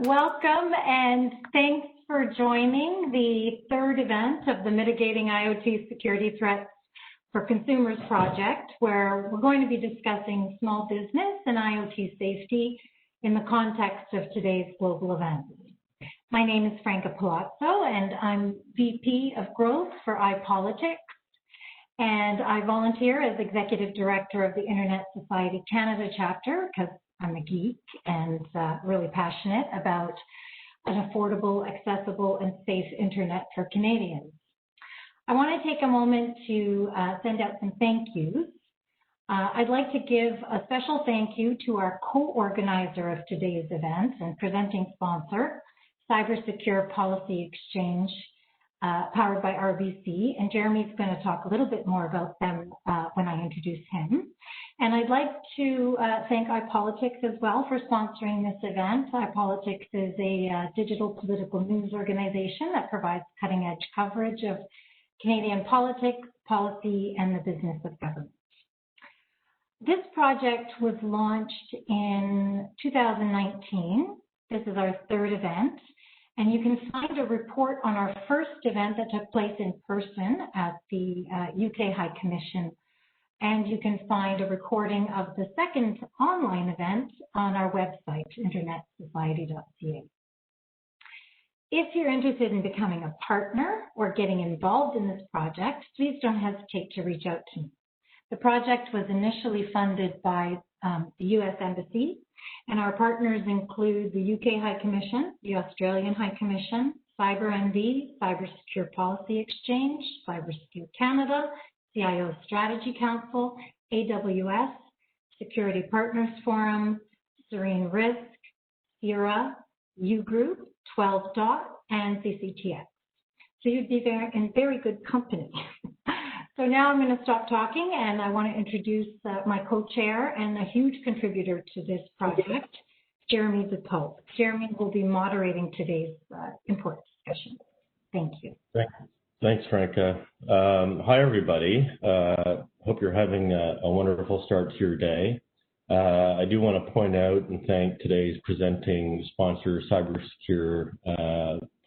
Welcome and thanks for joining the third event of the Mitigating IoT Security Threats for Consumers project, where we're going to be discussing small business and IoT safety in the context of today's global events. My name is Franca Palazzo, and I'm VP of Growth for iPolitics, and I volunteer as Executive Director of the Internet Society Canada chapter because I'm a geek and really passionate about an affordable, accessible, and safe internet for Canadians. I want to take a moment to send out some thank yous. I'd like to give a special thank you to our co-organizer of today's event and presenting sponsor, Cybersecure Policy Exchange, powered by RBC, and Jeremy's going to talk a little bit more about them when I introduce him. And I'd like to thank iPolitics as well for sponsoring this event. iPolitics is a digital political news organization that provides cutting-edge coverage of Canadian politics, policy, and the business of government. This project was launched in 2019. This is our third event. And you can find a report on our first event that took place in person at the UK High Commission. And you can find a recording of the second online event on our website, internetsociety.ca. If you're interested in becoming a partner or getting involved in this project, please don't hesitate to reach out to me. The project was initially funded by the US Embassy, and our partners include the UK High Commission, the Australian High Commission, CyberND, Cybersecure Policy Exchange, Cybersecure Canada, CIO Strategy Council, AWS, Security Partners Forum, Serene Risk, CIRA, U Group, 12 Dot, and CCTX. So you'd be in very good company. So now I'm going to stop talking, and I want to introduce my co-chair and a huge contributor to this project, Jeremy DePope. Jeremy will be moderating today's important discussion. Thank you. Thanks, Franca. Hi, everybody. Hope you're having a wonderful start to your day. I do want to point out and thank today's presenting sponsor, Cybersecure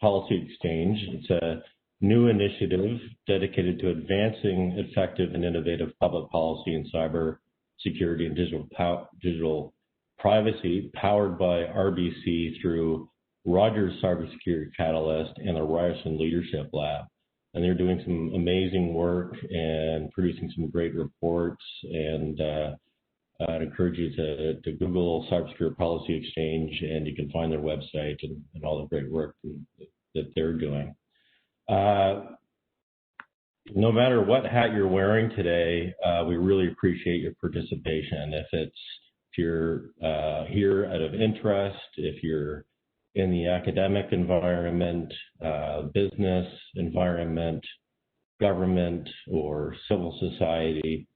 Policy Exchange. It's a new initiative dedicated to advancing effective and innovative public policy in cyber security and digital privacy, powered by RBC through Rogers Cybersecurity Catalyst and the Ryerson Leadership Lab. And they're doing some amazing work and producing some great reports. And I'd encourage you to Google Cybersecure Policy Exchange, and you can find their website and all the great work that they're doing. No matter what hat you're wearing today, we really appreciate your participation. If you're here out of interest, if you're in the academic environment, business environment, government, or civil society,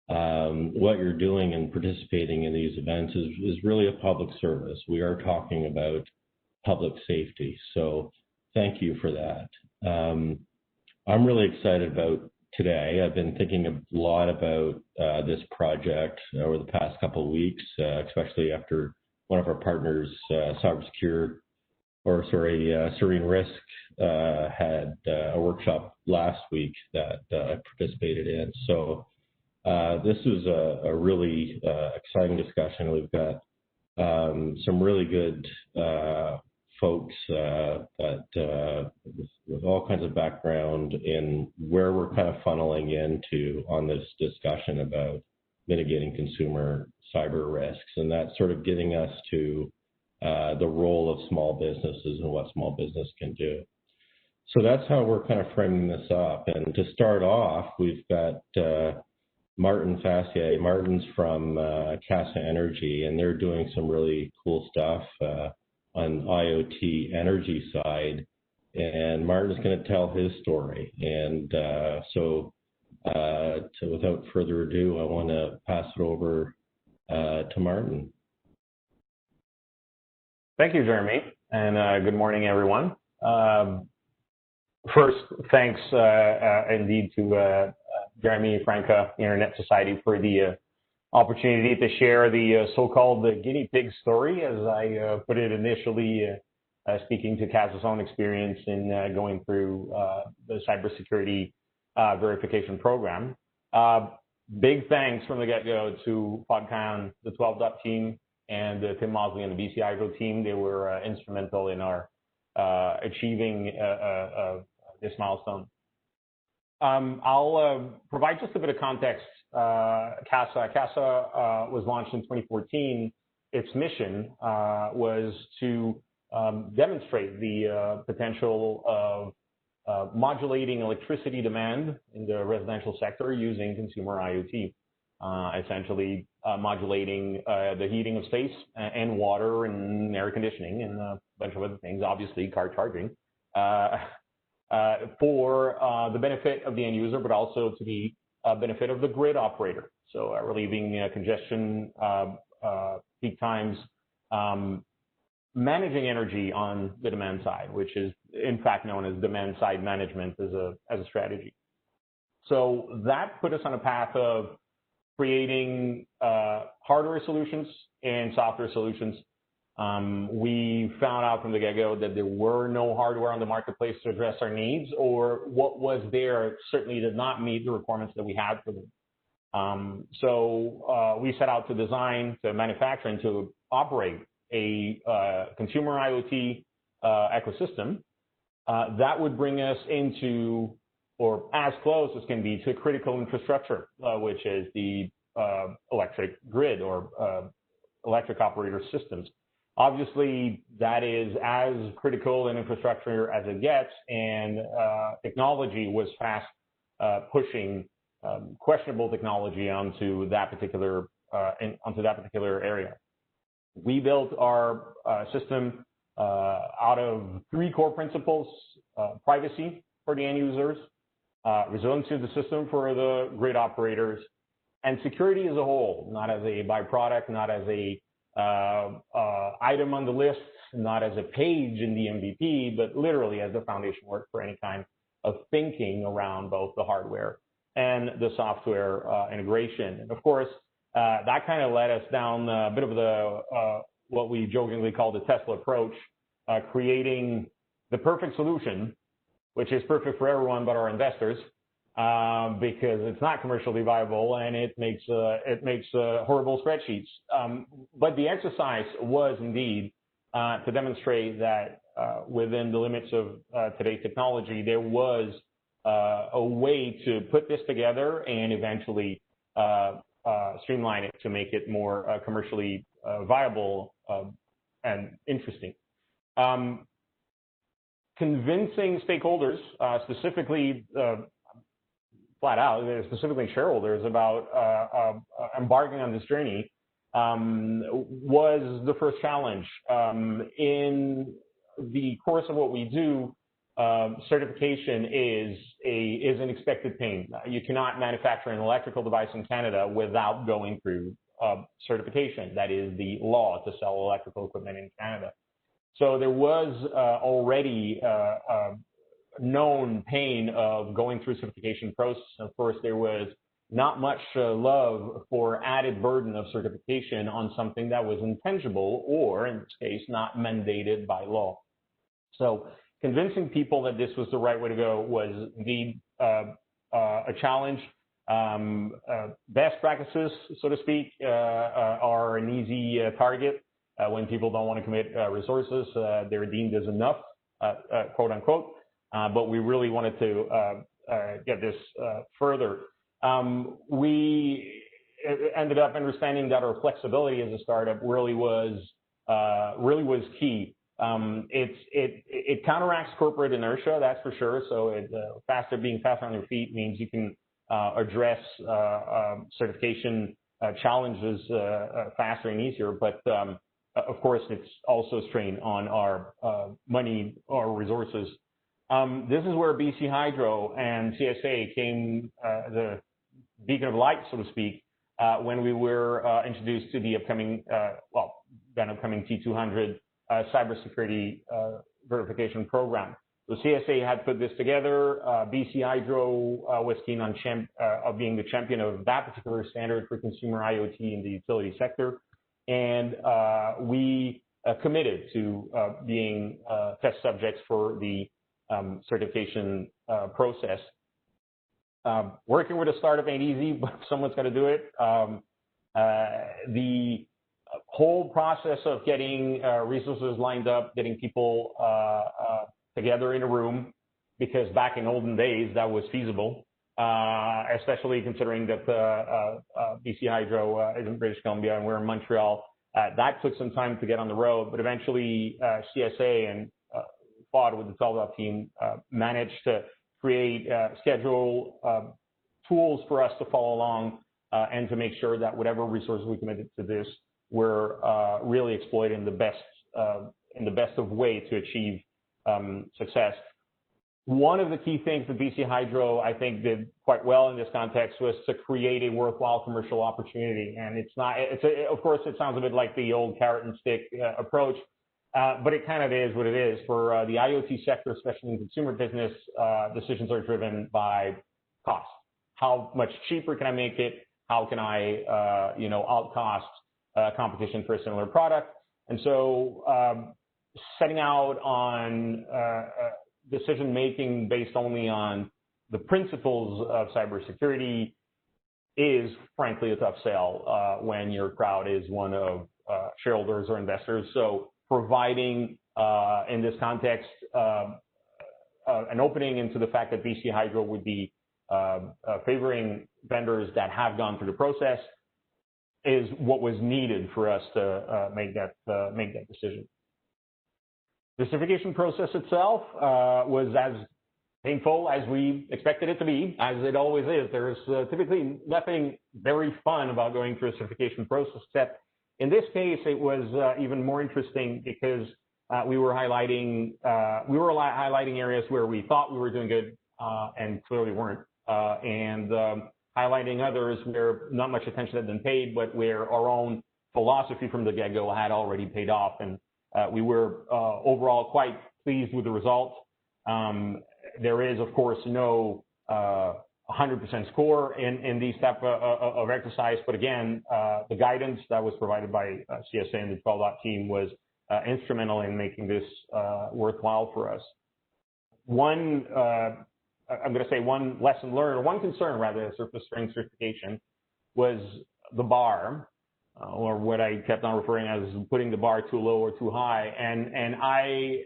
what you're doing and participating in these events is really a public service. We are talking about public safety, so thank you for that. I'm really excited about today. I've been thinking a lot about this project over the past couple of weeks, especially after one of our partners, Serene Risk, had a workshop last week that I participated in. So this was a really exciting discussion. We've got some really good folks with all kinds of background in where we're kind of funneling into on this discussion about mitigating consumer cyber risks, and that's sort of getting us to the role of small businesses and what small business can do. So that's how we're kind of framing this up. And to start off, we've got Martin Fassier. Martin's from Casa Energy, and they're doing some really cool stuff on IoT energy side, and Martin's going to tell his story. And so without further ado, I want to pass it over to Martin. Thank you, Jeremy, and good morning, everyone. First, thanks indeed to Jeremy, Franca, Internet Society for the opportunity to share the so-called guinea pig story, as I put it initially, speaking to Kaz's own experience in going through the cybersecurity verification program. Big thanks from the get-go to PodCon, the 12 team, and Tim Mosley and the BC ISO team. They were instrumental in our achieving this milestone. I'll provide just a bit of context. CASA was launched in 2014. Its mission was to demonstrate the potential of modulating electricity demand in the residential sector using consumer IoT, essentially modulating the heating of space and water and air conditioning and a bunch of other things, obviously car charging, for the benefit of the end user, but also to the benefit of the grid operator. So relieving congestion, peak times, managing energy on the demand side, which is in fact known as demand side management as a strategy. So that put us on a path of creating hardware solutions and software solutions. We found out from the get-go that there were no hardware on the marketplace to address our needs, or what was there certainly did not meet the requirements that we had for them. So we set out to design, to manufacture, and to operate a consumer IoT ecosystem that would bring us into, or as close as can be, to critical infrastructure, which is the electric grid or electric operator systems. Obviously, that is as critical an infrastructure as it gets, and technology was fast pushing questionable technology onto that particular area. We built our system out of three core principles: privacy for the end users, resiliency of the system for the grid operators, and security as a whole, not as a byproduct, not as a item on the list, not as a page in the MVP, but literally as the foundation work for any kind of thinking around both the hardware and the software integration. And of course, that kind of led us down a bit of the what we jokingly call the Tesla approach, creating the perfect solution, which is perfect for everyone but our investors, because it's not commercially viable and it makes horrible spreadsheets. But the exercise was indeed to demonstrate that within the limits of today's technology, there was a way to put this together and eventually streamline it to make it more commercially viable and interesting. Convincing stakeholders, specifically flat out, specifically shareholders, about embarking on this journey was the first challenge. In the course of what we do, certification is an expected pain. You cannot manufacture an electrical device in Canada without going through certification. That is the law to sell electrical equipment in Canada. So there was already known pain of going through certification process. Of course, there was not much love for added burden of certification on something that was intangible, or in this case, not mandated by law. So convincing people that this was the right way to go was indeed a challenge. Best practices, so to speak, are an easy target. When people don't want to commit resources, they're deemed as enough, quote unquote. But we really wanted to get this further. We ended up understanding that our flexibility as a startup really was key. It counteracts corporate inertia, that's for sure. So being faster on your feet means you can address certification challenges faster and easier. But of course, it's also a strain on our money or resources. This is where BC Hydro and CSA came the beacon of light, so to speak, when we were introduced to the upcoming T200 cybersecurity verification program. So CSA had put this together. BC Hydro was keen on being the champion of that particular standard for consumer IoT in the utility sector. And we committed to being test subjects for the certification process. Working with a startup ain't easy, but someone's got to do it. The whole process of getting resources lined up, getting people together in a room, because back in olden days that was feasible, especially considering that BC Hydro is in British Columbia and we're in Montreal. That took some time to get on the road, but eventually CSA and FOD with the 12 team managed to create schedule tools for us to follow along and to make sure that whatever resources we committed to this were really exploited in the best of way to achieve success. One of the key things that BC Hydro, I think, did quite well in this context was to create a worthwhile commercial opportunity. And of course, it sounds a bit like the old carrot and stick approach, but it kind of is what it is. For the IoT sector, especially in consumer business, decisions are driven by cost. How much cheaper can I make it? How can I, outcost competition for a similar product? And so setting out on decision-making based only on the principles of cybersecurity is, frankly, a tough sell when your crowd is one of shareholders or investors. So providing, in this context, an opening into the fact that BC Hydro would be favoring vendors that have gone through the process is what was needed for us to make that decision. The certification process itself was as painful as we expected it to be, as it always is. There's typically nothing very fun about going through a certification process, except in this case, it was even more interesting because we were highlighting areas where we thought we were doing good and clearly weren't, and highlighting others where not much attention had been paid, but where our own philosophy from the get-go had already paid off. And we were overall quite pleased with the results. There is, of course, no 100% score in these type of exercise, but again, the guidance that was provided by CSA and the 12 team was instrumental in making this worthwhile for us. One lesson learned, or one concern rather, of surface strength certification was the bar, or what I kept on referring as putting the bar too low or too high. And I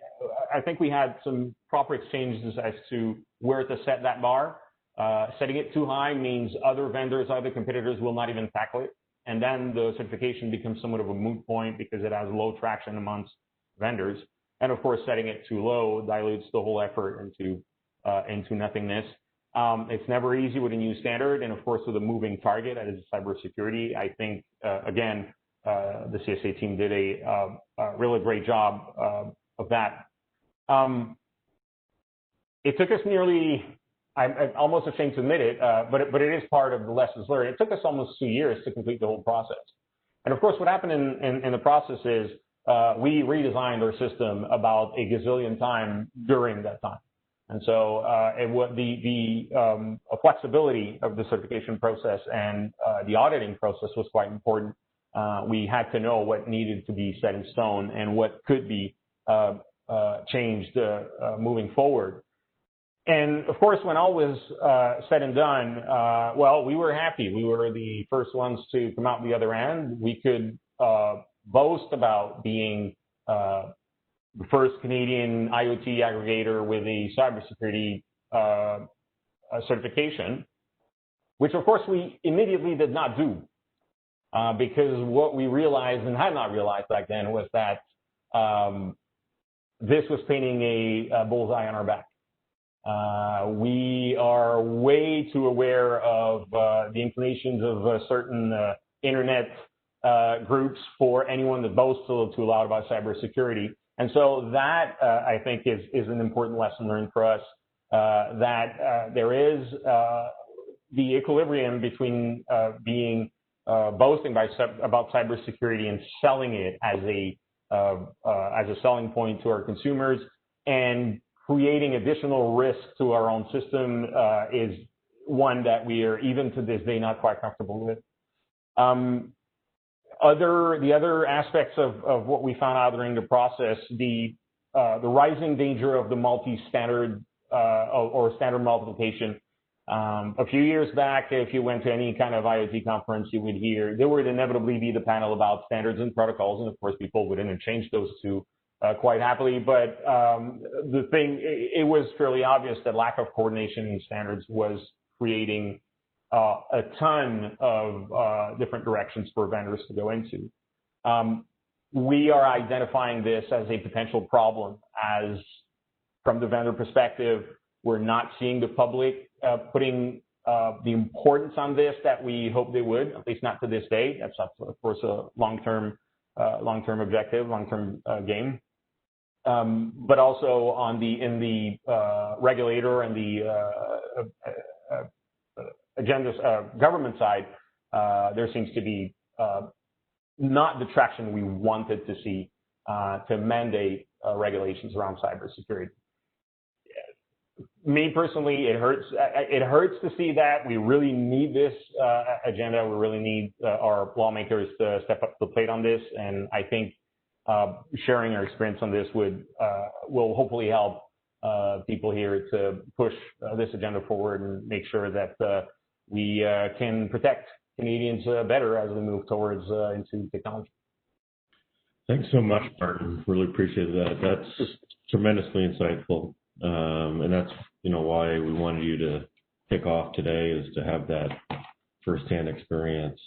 think we had some proper exchanges as to where to set that bar. Setting it too high means other vendors, other competitors will not even tackle it. And then the certification becomes somewhat of a moot point because it has low traction amongst vendors. And of course, setting it too low dilutes the whole effort into nothingness. It's never easy with a new standard, and of course with a moving target as cybersecurity. I think again the CSA team did a really great job of that. It took us nearly, I'm almost ashamed to admit it, but it is part of the lessons learned. It took us almost 2 years to complete the whole process. And of course, what happened in the process is we redesigned our system about a gazillion times during that time. And so the flexibility of the certification process and the auditing process was quite important. We had to know what needed to be set in stone and what could be changed moving forward. And of course, when all was said and done, well, we were happy. We were the first ones to come out the other end. We could boast about being the first Canadian IoT aggregator with a cybersecurity certification, which of course we immediately did not do, because what we realized and had not realized back then was that this was painting a bullseye on our back. We are way too aware of the inclinations of certain internet groups for anyone that boasts a little too loud about cybersecurity. And so that, I think, is an important lesson learned for us, that there is the equilibrium between being boasting about cybersecurity and selling it as a selling point to our consumers, and creating additional risk to our own system is one that we are, even to this day, not quite comfortable with. The other aspects of what we found out during the process, the rising danger of the multi-standard or standard multiplication. A few years back, if you went to any kind of IoT conference, you would hear there would inevitably be the panel about standards and protocols, and of course, people would interchange those two quite happily. But the thing, it was fairly obvious that lack of coordination in standards was creating a ton of different directions for vendors to go into. We are identifying this as a potential problem, as from the vendor perspective, we're not seeing the public putting the importance on this that we hope they would, at least not to this day. That's, of course, a long-term objective, long-term game. But also in the regulator and the government side, there seems to be not the traction we wanted to see to mandate regulations around cybersecurity. Me personally, it hurts. It hurts to see that. We really need this agenda. We really need our lawmakers to step up to the plate on this. And I think sharing our experience on this will hopefully help people here to push this agenda forward and make sure that we can protect Canadians better as we move towards into technology. Thanks so much, Martin. Really appreciate that. That's tremendously insightful. And that's, why we wanted you to kick off today, is to have that firsthand experience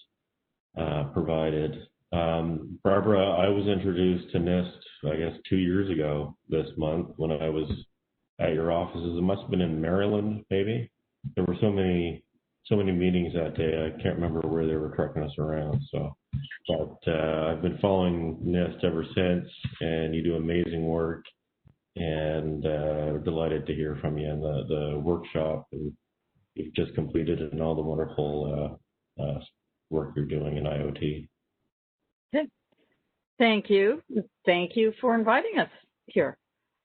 provided. Barbara, I was introduced to NIST, I guess, 2 years ago this month when I was at your offices. It must have been in Maryland, maybe. There were so many meetings that day. I can't remember where they were trucking us around. But I've been following NIST ever since, and you do amazing work. And delighted to hear from you in the workshop you've just completed and all the wonderful work you're doing in IoT. Thank you. Thank you for inviting us here.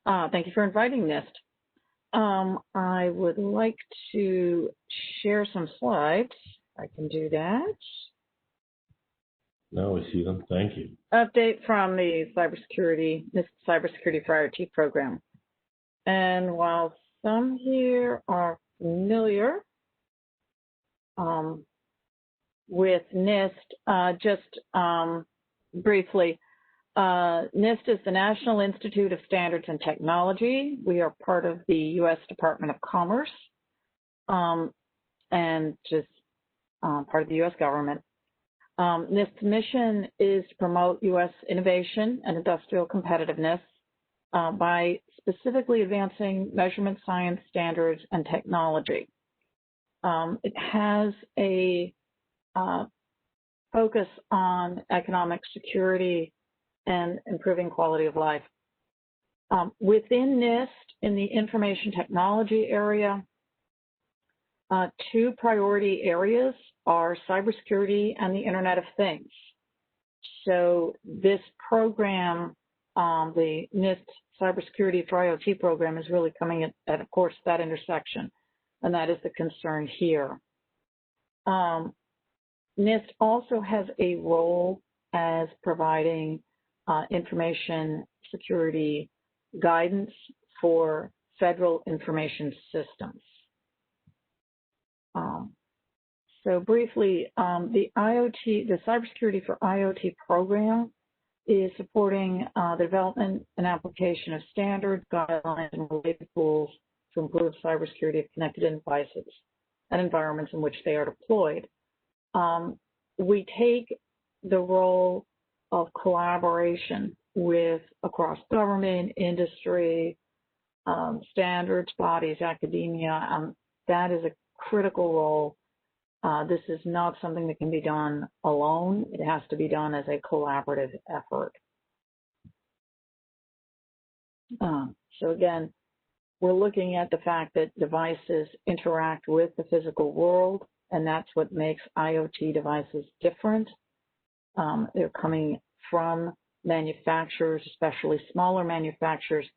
Thank you for inviting NIST. I would like to share some slides. I can do that. No, we see them. Thank you. Update from the NIST Cybersecurity for IoT program. And while some here are familiar with NIST, just briefly, NIST is the National Institute of Standards and Technology. We are part of the U.S. Department of Commerce and just part of the U.S. government. NIST's mission is to promote U.S. innovation and industrial competitiveness by specifically advancing measurement science, standards, and technology. It has a focus on economic security and improving quality of life. Within NIST, in the information technology area, two priority areas are cybersecurity and the Internet of Things. So this program, the NIST Cybersecurity for IoT program, is really coming at, of course, that intersection, and that is the concern here. NIST also has a role as providing information security guidance for federal information systems. So briefly, the Cybersecurity for IoT program is supporting the development and application of standards, guidelines, and related tools to improve cybersecurity of connected devices and environments in which they are deployed. We take the role of collaboration across government, industry, standards bodies, academia. That is a critical role. This is not something that can be done alone. It has to be done as a collaborative effort. So again, we're looking at the fact that devices interact with the physical world, and that's what makes IoT devices different. They're coming from manufacturers, especially smaller manufacturers,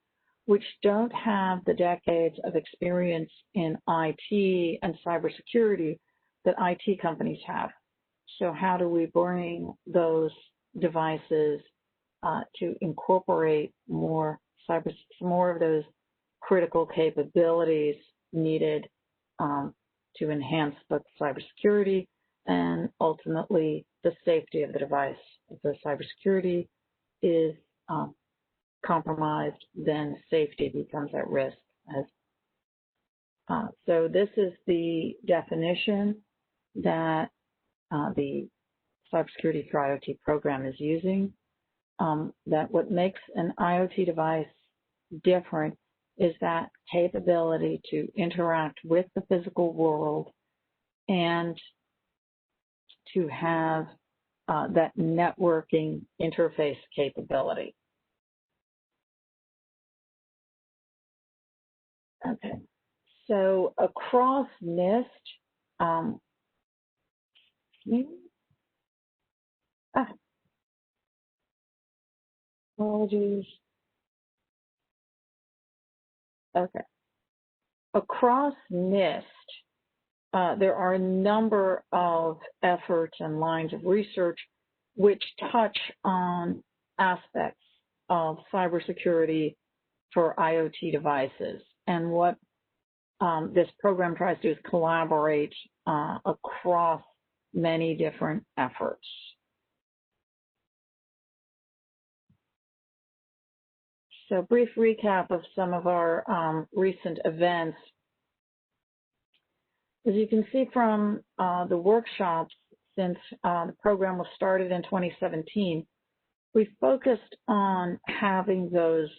which don't have the decades of experience in IT and cybersecurity that IT companies have. So how do we bring those devices to incorporate more of those critical capabilities needed to enhance both cybersecurity and ultimately the safety of the device? If the cybersecurity is compromised, then safety becomes at risk. So this is the definition that the Cybersecurity for IoT program is using, that what makes an IoT device different is that capability to interact with the physical world and to have that networking interface capability. Okay, so across NIST, apologies. Okay. Across NIST, there are a number of efforts and lines of research which touch on aspects of cybersecurity for IoT devices. And what this program tries to do is collaborate across many different efforts. So brief recap of some of our recent events. As you can see from the workshops, since the program was started in 2017, we focused on having those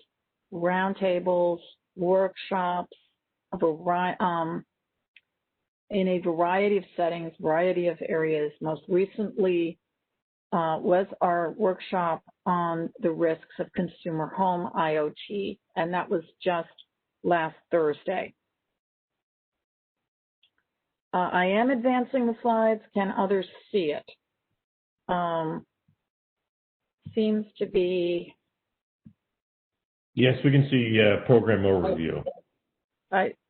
roundtables, workshops, in a variety of settings, variety of areas. Most recently was our workshop on the risks of consumer home IoT, and that was just last Thursday. I am advancing the slides. Can others see it? Seems to be. Yes, we can see program overview.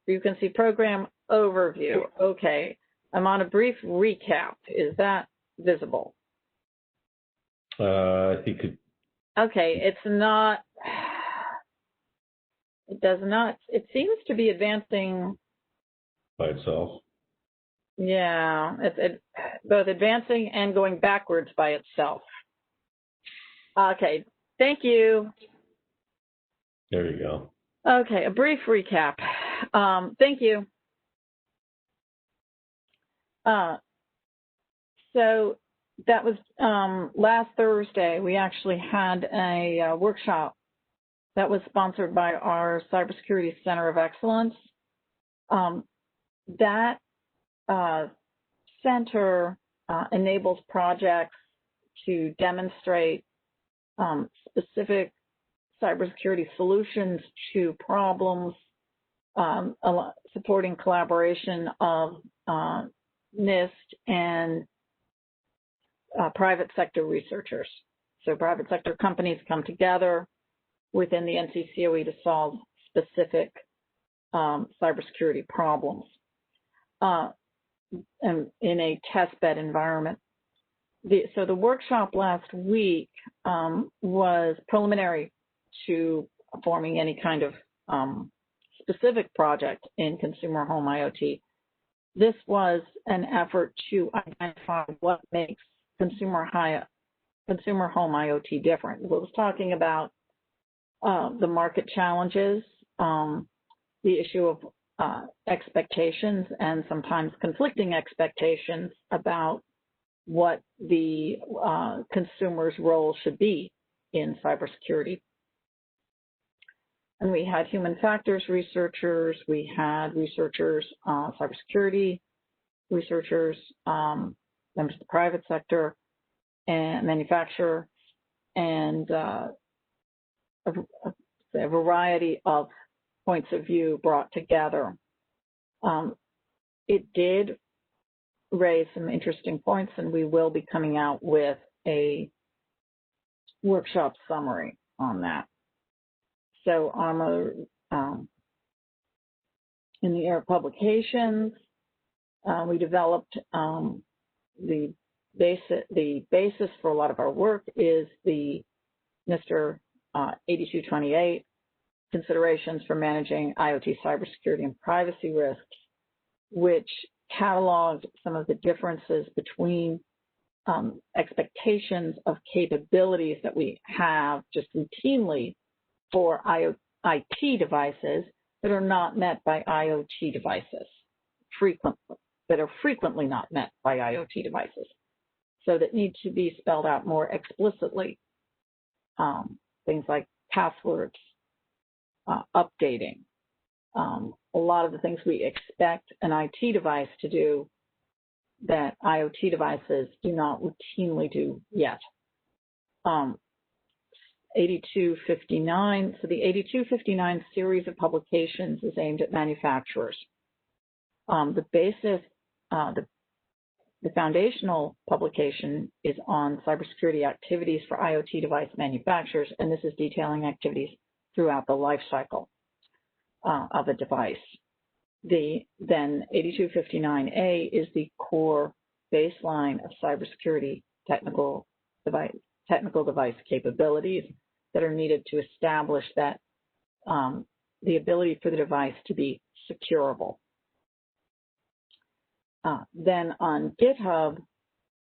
You can see program overview. Okay. I'm on a brief recap. Is that visible? I think it. Okay, it's not. It does not. It seems to be advancing By itself. Yeah, it's both advancing and going backwards by itself. Okay, thank you. There you go. Okay, a brief recap. Thank you. So that was last Thursday. We actually had a workshop that was sponsored by our Cybersecurity Center of Excellence. That center enables projects to demonstrate specific cybersecurity solutions to problems, supporting collaboration of NIST and private sector researchers. So private sector companies come together within the NCCOE to solve specific cybersecurity problems and in a testbed environment. So the workshop last week was preliminary to forming any kind of specific project in consumer home IoT. This was an effort to identify what makes consumer home IoT different. It was talking about the market challenges, the issue of expectations and sometimes conflicting expectations about what the consumer's role should be in cybersecurity. And we had human factors researchers, we had researchers, cybersecurity researchers, members of the private sector, and manufacturer, and a variety of points of view brought together. It did raise some interesting points, and we will be coming out with a workshop summary on that. So in the area of publications, we developed the basis for a lot of our work is the Mr. 8228, Considerations for Managing IoT Cybersecurity and Privacy Risks, which cataloged some of the differences between expectations of capabilities that we have just routinely for IT devices that are not met by IoT devices, that are frequently not met by IoT devices, so that need to be spelled out more explicitly. Things like passwords, updating, a lot of the things we expect an IT device to do that IoT devices do not routinely do yet. 8259, so the 8259 series of publications is aimed at manufacturers. The foundational publication is on cybersecurity activities for IoT device manufacturers, and this is detailing activities throughout the life cycle of a device. Then 8259A is the core baseline of cybersecurity technical device capabilities that are needed to establish that the ability for the device to be securable. Then on GitHub,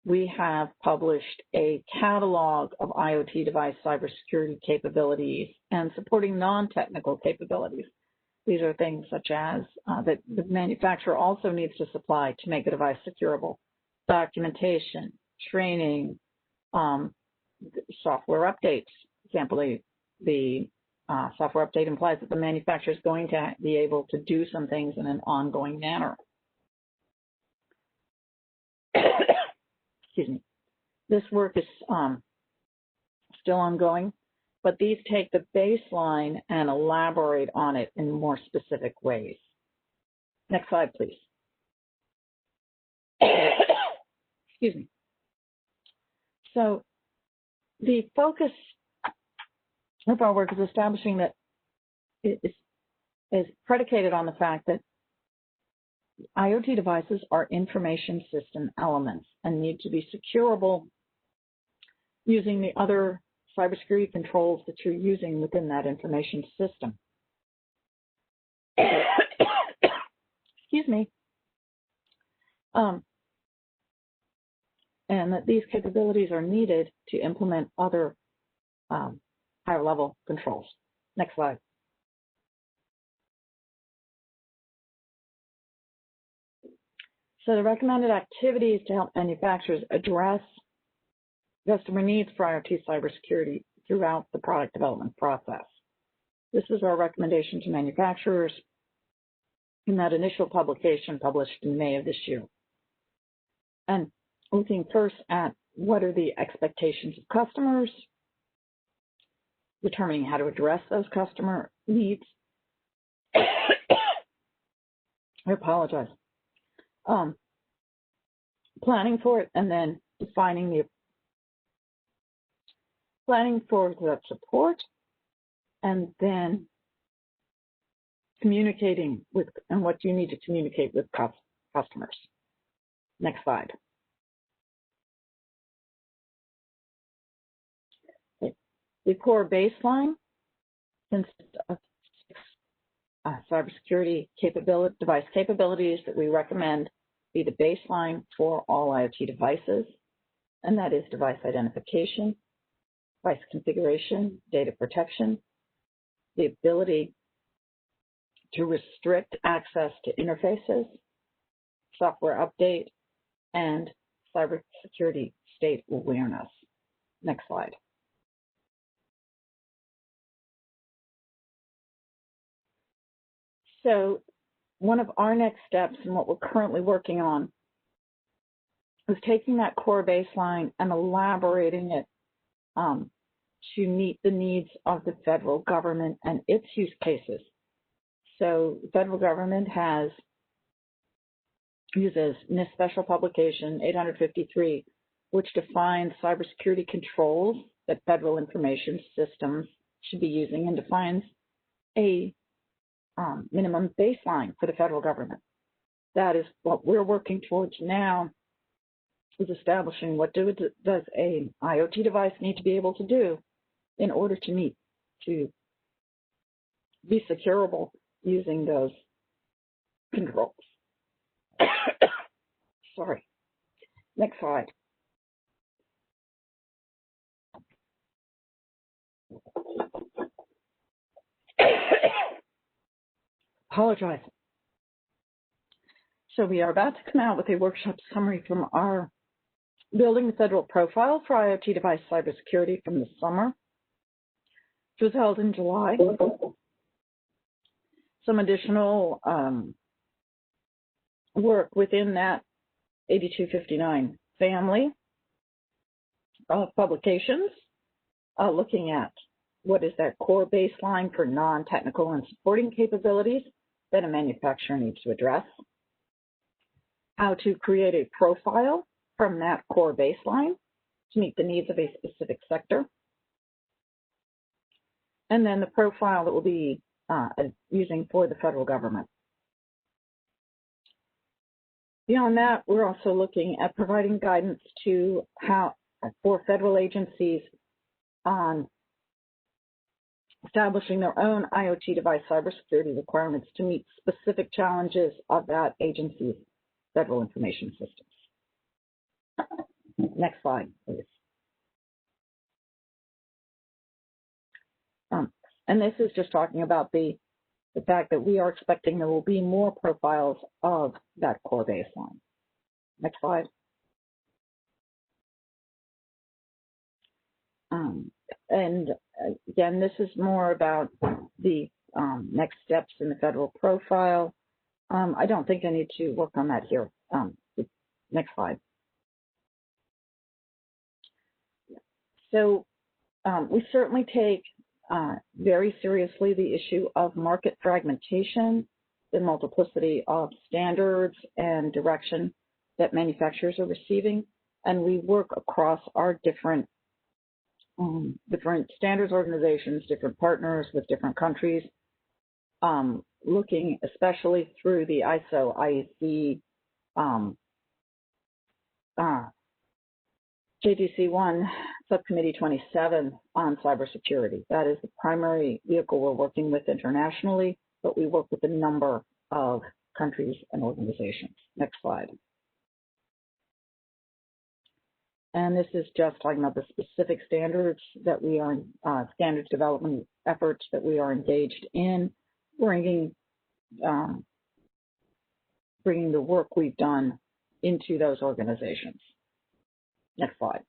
we have published a catalog of IoT device cybersecurity capabilities and supporting non-technical capabilities. These are things such as that the manufacturer also needs to supply to make the device securable: documentation, training, software updates. For example, the software update implies that the manufacturer is going to be able to do some things in an ongoing manner. Excuse me. This work is still ongoing, but these take the baseline and elaborate on it in more specific ways. Next slide, please. Excuse me. So the focus of our work is establishing that it is predicated on the fact that IoT devices are information system elements and need to be securable using the other cybersecurity controls that you're using within that information system. Excuse me. And that these capabilities are needed to implement other higher level controls. Next slide. So the recommended activities to help manufacturers address customer needs for IoT cybersecurity throughout the product development process. This is our recommendation to manufacturers in that initial publication published in May of this year. And looking first at what are the expectations of customers, determining how to address those customer needs. I apologize. Planning for it, and then defining planning for the support, and then communicating with, and what you need to communicate with customers. Next slide. The core baseline consists of 6 cybersecurity device capabilities that we recommend be the baseline for all IoT devices, and that is device identification, device configuration, data protection, the ability to restrict access to interfaces, software update, and cybersecurity state awareness. Next slide. So one of our next steps and what we're currently working on is taking that core baseline and elaborating it to meet the needs of the federal government and its use cases. So the federal government uses NIST Special Publication 853, which defines cybersecurity controls that federal information systems should be using and defines a minimum baseline for the federal government. That is what we're working towards now, is establishing what does a IoT device need to be able to do in order to be securable using those controls. Sorry. Next slide. Apologize. So we are about to come out with a workshop summary from our Building the Federal Profile for IoT Device Cybersecurity from the summer, which was held in July. Some additional work within that 8259 family of publications, looking at what is that core baseline for non-technical and supporting capabilities that a manufacturer needs to address, how to create a profile from that core baseline to meet the needs of a specific sector, and then the profile that we'll be using for the federal government. Beyond that, we're also looking at providing guidance to for federal agencies on establishing their own IoT device cybersecurity requirements to meet specific challenges of that agency's federal information systems. Next slide, please. And this is just talking about the fact that we are expecting there will be more profiles of that core baseline. Next slide. And again, this is more about the next steps in the federal profile. I don't think I need to work on that here. Next slide. So we certainly take very seriously the issue of market fragmentation, the multiplicity of standards and direction that manufacturers are receiving, and we work across our different standards organizations, different partners with different countries, looking especially through the ISO IEC JDC1 Subcommittee 27 on cybersecurity. That is the primary vehicle we're working with internationally, but we work with a number of countries and organizations. Next slide. And this is just talking about the specific standards that we are, standards development efforts that we are engaged in, bringing the work we've done into those organizations. Next slide.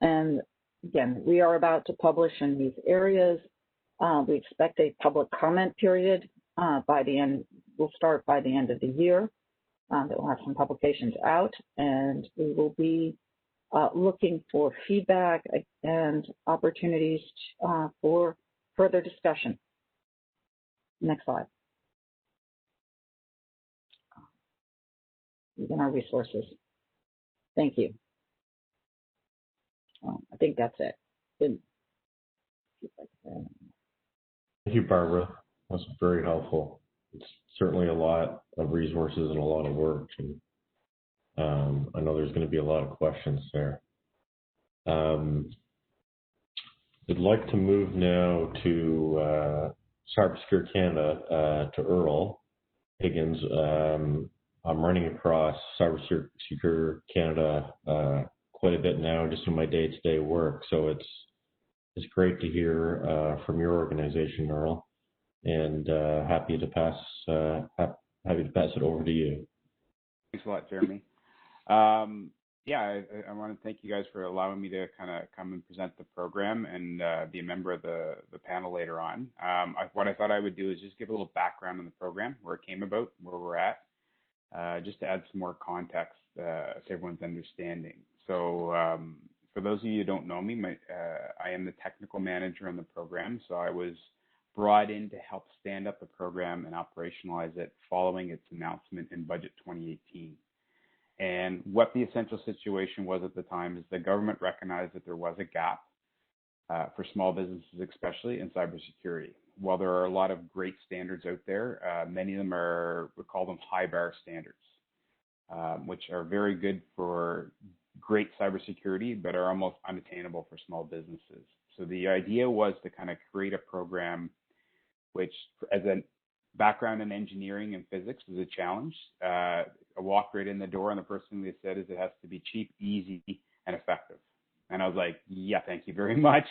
And again, we are about to publish in these areas. We expect a public comment period by the end. We'll start by the end of the year. That will have some publications out, and we will be looking for feedback and opportunities for further discussion. Next slide. Using our resources. Thank you. I think that's it. Thank you, Barbara. That's very helpful. It's certainly a lot of resources and a lot of work. And I know there's going to be a lot of questions there. I'd like to move now to Cybersecure Canada, to Earl Higgins. I'm running across Cybersecure Canada quite a bit now, just in my day-to-day work. So it's great to hear from your organization, Earl, and happy to pass it over to you. Thanks a lot, Jeremy. Yeah, I want to thank you guys for allowing me to kind of come and present the program and be a member of the panel later on. What I thought I would do is just give a little background on the program, where it came about, where we're at, just to add some more context to everyone's understanding. So for those of you who don't know me, I am the technical manager on the program. So I was brought in to help stand up the program and operationalize it following its announcement in Budget 2018. And what the essential situation was at the time is the government recognized that there was a gap for small businesses, especially in cybersecurity. While there are a lot of great standards out there, many of them we call them high bar standards, which are very good for great cybersecurity, but are almost unattainable for small businesses. So the idea was to kind of create a program which, as a background in engineering and physics, is a challenge. I walked right in the door, and the first thing they said is it has to be cheap, easy, and effective. And I was like, yeah, thank you very much.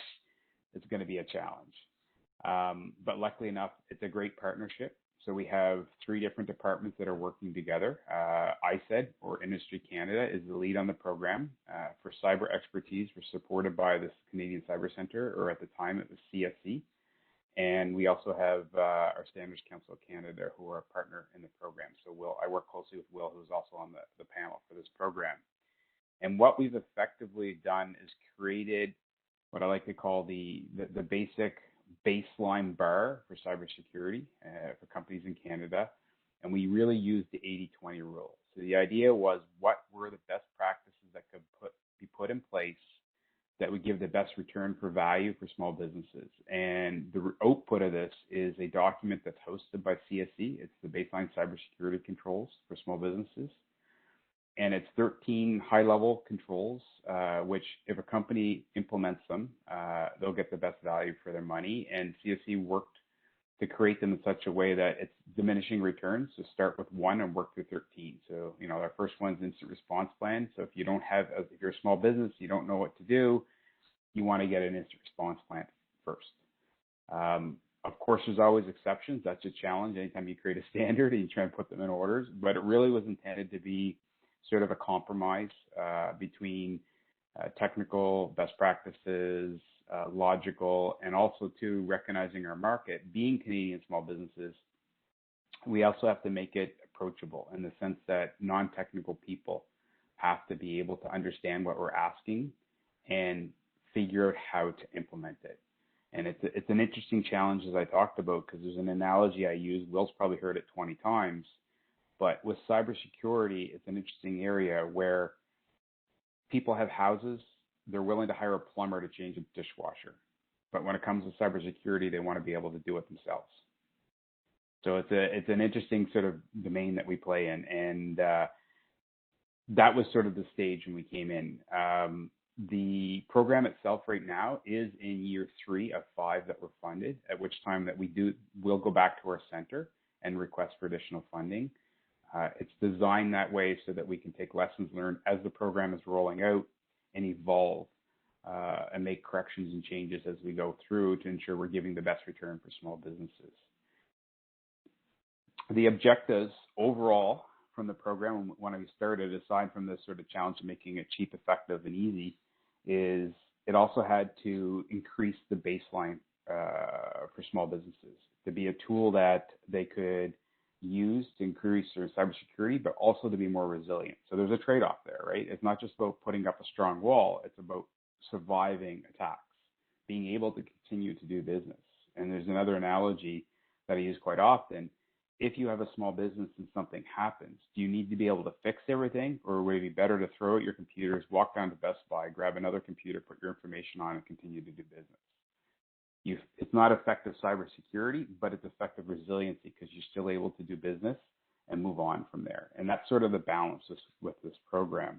It's going to be a challenge. But luckily enough, it's a great partnership. So we have 3 different departments that are working together. ISED, or Industry Canada, is the lead on the program. For cyber expertise, we're supported by the Canadian Cyber Centre, or at the time it was CSC. And we also have our Standards Council of Canada, who are a partner in the program. So I work closely with Will, who's also on the panel for this program. And what we've effectively done is created what I like to call the basic baseline bar for cybersecurity for companies in Canada. And we really used the 80-20 rule. So the idea was, what were the best practices that could be put in place that would give the best return for value for small businesses. And the output of this is a document that's hosted by CSC. It's the baseline cybersecurity controls for small businesses. And it's 13 high-level controls, which if a company implements them, they'll get the best value for their money. And CSC worked to create them in such a way that it's diminishing returns. So start with 1 and work through 13. So, our first one's instant response plan. So if you're a small business, you don't know what to do, you want to get an instant response plan first. Of course, there's always exceptions. That's a challenge anytime you create a standard and you try and put them in orders. But it really was intended to be sort of a compromise between technical best practices, logical, and also too recognizing our market. Being Canadian small businesses, we also have to make it approachable in the sense that non-technical people have to be able to understand what we're asking and figure out how to implement it. And it's an interesting challenge, as I talked about, because there's an analogy I use. Will's probably heard it 20 times. But with cybersecurity, it's an interesting area where people have houses, they're willing to hire a plumber to change a dishwasher. But when it comes to cybersecurity, they want to be able to do it themselves. So it's an interesting sort of domain that we play in. And that was sort of the stage when we came in. The program itself right now is in year 3 of 5 that we're funded, at which time that we'll go back to our center and request for additional funding. It's designed that way so that we can take lessons learned as the program is rolling out and evolve and make corrections and changes as we go through to ensure we're giving the best return for small businesses. The objectives overall from the program when we started, aside from this sort of challenge of making it cheap, effective, and easy, is it also had to increase the baseline for small businesses to be a tool that they could use to increase their cybersecurity, but also to be more resilient. So there's a trade-off there, right? It's not just about putting up a strong wall. It's about surviving attacks, being able to continue to do business. And there's another analogy that I use quite often. If you have a small business and something happens, do you need to be able to fix everything, or would it be better to throw out your computers, walk down to Best Buy, grab another computer, put your information on, and continue to do business? It's not effective cybersecurity, but it's effective resiliency because you're still able to do business and move on from there. And that's sort of the balance with this program.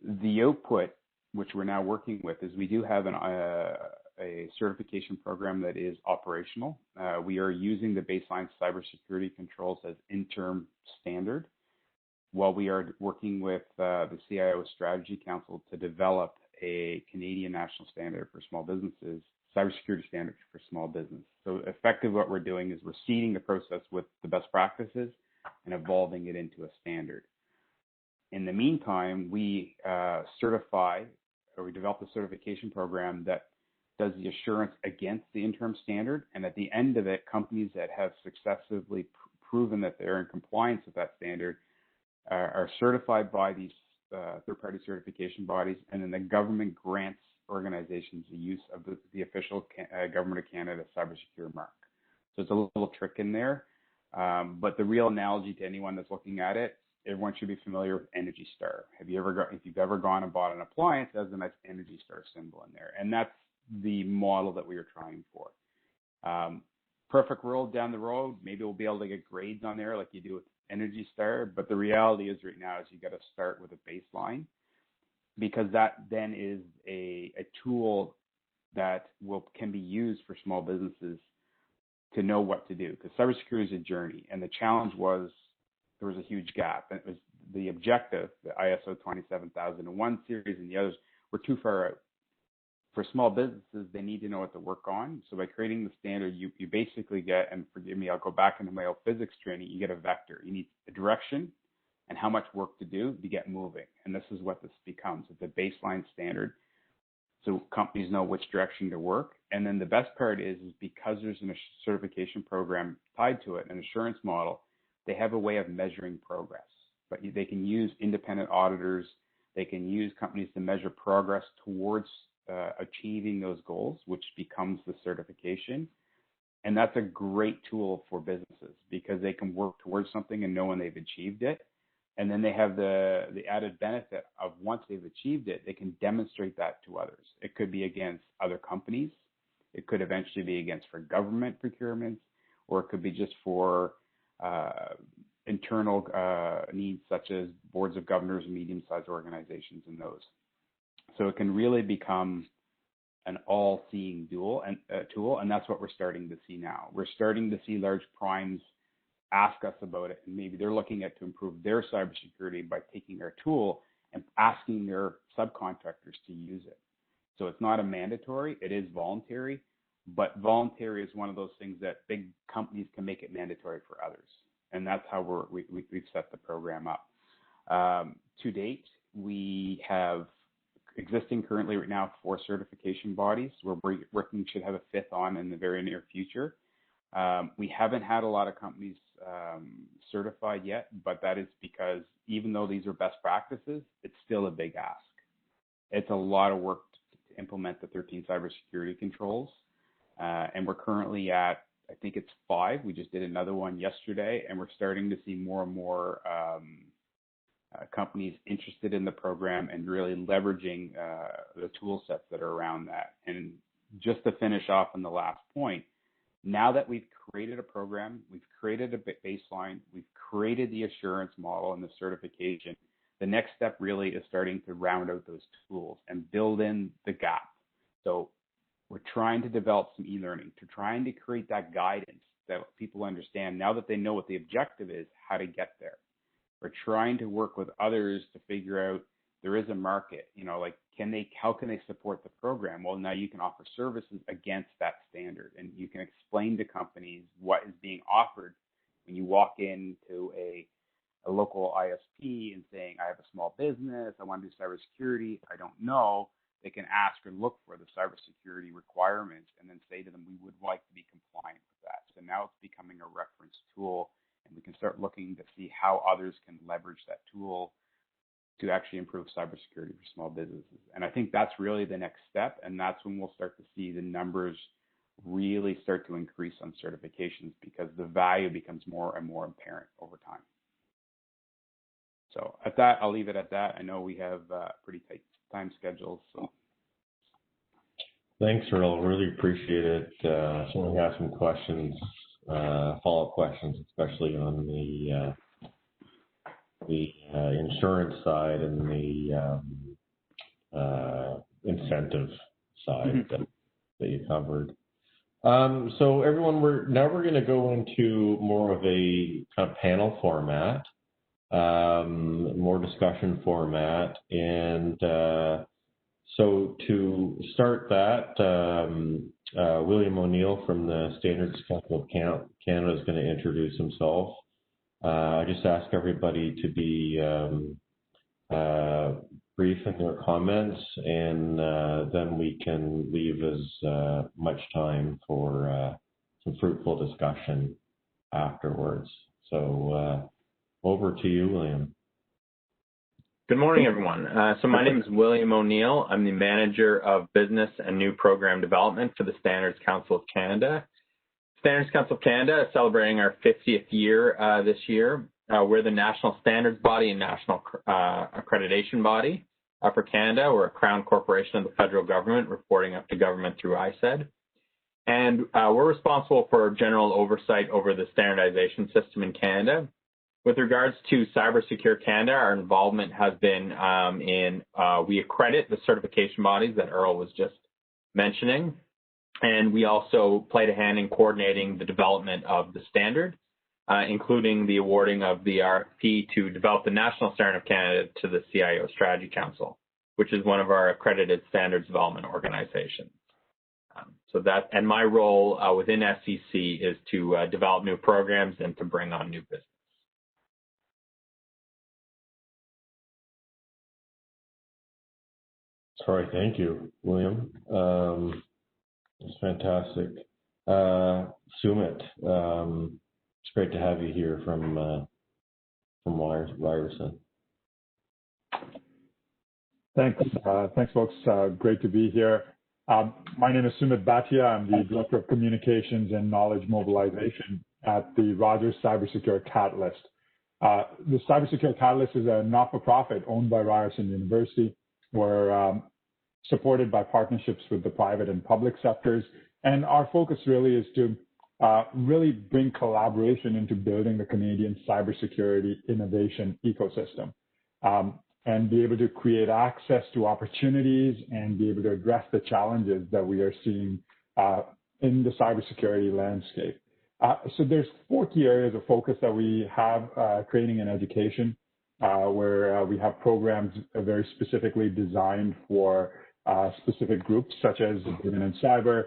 The output, which we're now working with, is we do have a certification program that is operational. We are using the baseline cybersecurity controls as interim standard, while we are working with the CIO Strategy Council to develop a Canadian national standard for small businesses, cybersecurity standard for small business. So effectively what we're doing is we're seeding the process with the best practices and evolving it into a standard. In the meantime, we develop a certification program that does the assurance against the interim standard. And at the end of it, companies that have successively proven that they're in compliance with that standard are certified by these third-party certification bodies, and then the government grants organizations the use of the official Government of Canada Cybersecure mark. So it's a little trick in there. But the real analogy to anyone that's looking at it, everyone should be familiar with Energy Star. If you've ever gone and bought an appliance, it has a nice Energy Star symbol in there. And that's the model that we are trying for. Perfect world down the road, maybe we'll be able to get grades on there like you do with Energy Star. But the reality is right now is you got to start with a baseline, because that then is a tool that can be used for small businesses to know what to do. Because cybersecurity is a journey, and the challenge was there was a huge gap. And it was the objective, the ISO 27001 series and the others were too far out. For small businesses, they need to know what to work on. So by creating the standard, you basically get, and forgive me, I'll go back into my old physics training, you get a vector. You need a direction and how much work to do to get moving. And this is what this becomes. It's a baseline standard, so companies know which direction to work. And then the best part is because there's a certification program tied to it, an assurance model, they have a way of measuring progress. But they can use independent auditors. They can use companies to measure progress towards achieving those goals, which becomes the certification. And that's a great tool for businesses because they can work towards something and know when they've achieved it. And then they have the added benefit of once they've achieved it, they can demonstrate that to others. It could be against other companies. It could eventually be against for government procurements, or it could be just for internal needs such as boards of governors and medium-sized organizations and those. So it can really become an all-seeing tool, and that's what we're starting to see now. We're starting to see large primes ask us about it, and maybe they're looking at to improve their cybersecurity by taking our tool and asking their subcontractors to use it. So it's not a mandatory, it is voluntary, but voluntary is one of those things that big companies can make it mandatory for others. And that's how we've set the program up. To date, we have existing currently right now 4 certification bodies. We're working, should have a 5th on in the very near future. We haven't had a lot of companies certified yet, but that is because even though these are best practices, it's still a big ask. It's a lot of work to implement the 13 cybersecurity controls. And we're currently at, I think it's 5. We just did another one yesterday, and we're starting to see more and more companies interested in the program and really leveraging the tool sets that are around that. And just to finish off on the last point, now that we've created a program, we've created a baseline, we've created the assurance model and the certification, the next step really is starting to round out those tools and build in the gap. So we're trying to develop some e-learning, to trying to create that guidance that people understand now that they know what the objective is, how to get there. We're trying to work with others to figure out there is a market, like how can they support the program? Well, now you can offer services against that standard, and you can explain to companies what is being offered when you walk into a local ISP and saying, I have a small business, I want to do cybersecurity, I don't know. They can ask or look for the cybersecurity requirements and then say to them, we would like to be compliant with that. So now it's becoming a reference tool, and we can start looking to see how others can leverage that tool to actually improve cybersecurity for small businesses. And I think that's really the next step, and that's when we'll start to see the numbers really start to increase on certifications because the value becomes more and more apparent over time. So at that, I'll leave it at that. I know we have pretty tight time schedules. So. Thanks, Earl. Really appreciate it. Certainly have some questions, follow-up questions, especially on the insurance side and the incentive side that you covered. So everyone, we're going to go into more of a kind of panel format, more discussion format. And so to start that, William O'Neill from the Standards Council of Canada is going to introduce himself. I just ask everybody to be brief in their comments, and then we can leave as much time for some fruitful discussion afterwards. So over to you, William. Good morning, everyone. So my name is William O'Neill. I'm the Manager of Business and New Program Development for the Standards Council of Canada. Standards Council of Canada is celebrating our 50th year this year. We're the national standards body and national accreditation body for Canada. We're a crown corporation of the federal government, reporting up to government through ISED. And we're responsible for general oversight over the standardization system in Canada. With regards to Cybersecure Canada, our involvement has been we accredit the certification bodies that Earl was just mentioning, and we also played a hand in coordinating the development of the standard, including the awarding of the RFP to develop the National Standard of Canada to the CIO Strategy Council, which is one of our accredited standards development organizations. And my role within SCC is to develop new programs and to bring on new business. Sorry, thank you, William. It's fantastic. Sumit, it's great to have you here from Ryerson. Thanks, folks. Great to be here. My name is Sumit Bhatia. I'm the Director of Communications and Knowledge Mobilization at the Rogers Cybersecure Catalyst. The Cybersecure Catalyst is a not-for-profit owned by Ryerson University. We're supported by partnerships with the private and public sectors. And our focus really is to really bring collaboration into building the Canadian cybersecurity innovation ecosystem and be able to create access to opportunities and be able to address the challenges that we are seeing in the cybersecurity landscape. So there's 4 key areas of focus that we have: training and education, where we have programs very specifically designed for specific groups such as women in cyber,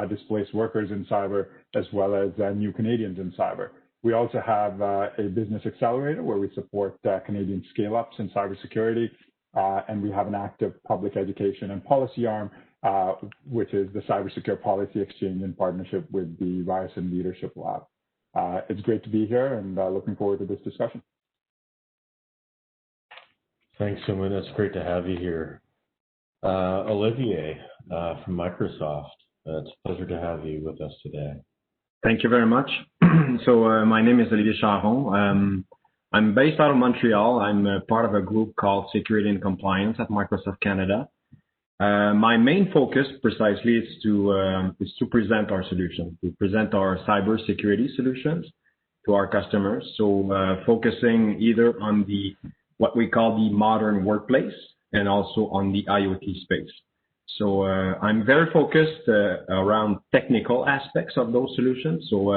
displaced workers in cyber, as well as new Canadians in cyber. We also have a business accelerator where we support Canadian scale-ups in cybersecurity, and we have an active public education and policy arm, which is the Cybersecure Policy Exchange in partnership with the Ryerson Leadership Lab. It's great to be here and looking forward to this discussion. Thanks, Sumit. It's great to have you here. Olivier from Microsoft, it's a pleasure to have you with us today. Thank you very much. So my name is Olivier Charon. I'm based out of Montreal. I'm part of a group called Security and Compliance at Microsoft Canada. My main focus precisely is to present our solutions, to present our cybersecurity solutions to our customers. So focusing either on what we call the modern workplace and also on the IoT space. So I'm very focused around technical aspects of those solutions. So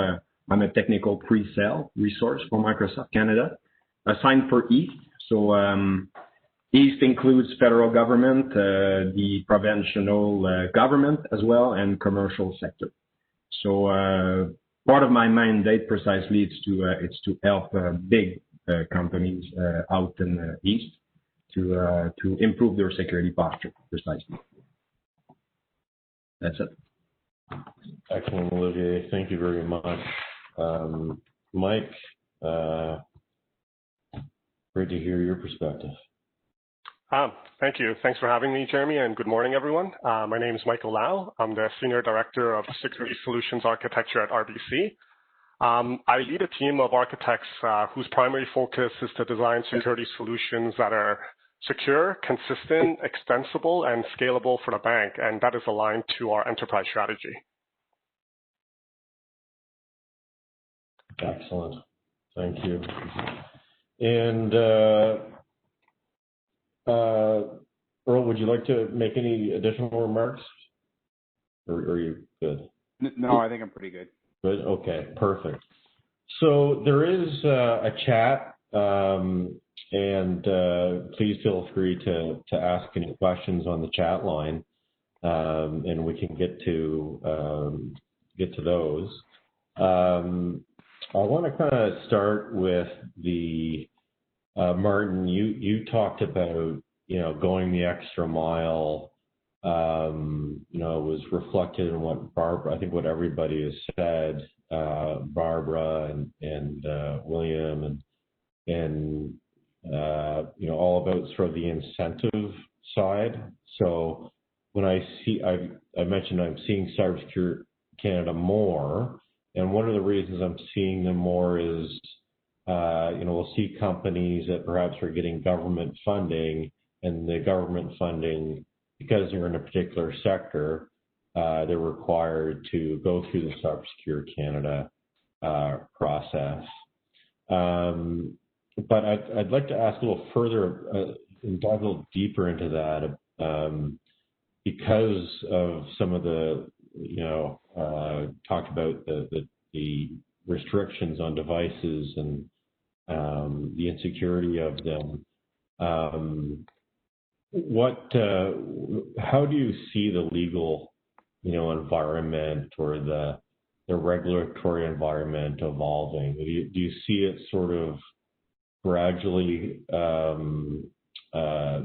I'm a technical pre-sale resource for Microsoft Canada, assigned for East. So East includes federal government, the provincial government as well, and commercial sector. So part of my mandate precisely is to help big companies out in the East to improve their security posture precisely. That's it. Excellent, Olivier. Thank you very much. Mike, great to hear your perspective. Thank you. Thanks for having me, Jeremy, and good morning, everyone. My name is Michael Lau. I'm the Senior Director of Security Solutions Architecture at RBC. I lead a team of architects whose primary focus is to design security solutions that are secure, consistent, extensible, and scalable for the bank, and that is aligned to our enterprise strategy. Excellent. Thank you. And Earl, would you like to make any additional remarks? Or are you good? No, I think I'm pretty good. Good? Okay, perfect. So there is a chat, and please feel free to ask any questions on the chat line, and we can get to those. I want to kind of start with the Martin. You talked about going the extra mile. Was reflected in what Barbara, I think what everybody has said, Barbara and William and all about sort of the incentive side. So when I mentioned I'm seeing Cybersecure Canada more, and one of the reasons I'm seeing them more is we'll see companies that perhaps are getting government funding, and the government funding, because they're in a particular sector, they're required to go through the Cybersecure Canada process. But I'd like to ask a little further and dive a little deeper into that because of some of the, talked about the restrictions on devices and the insecurity of them. How do you see the legal, environment or the regulatory environment evolving? Do you see it sort of gradually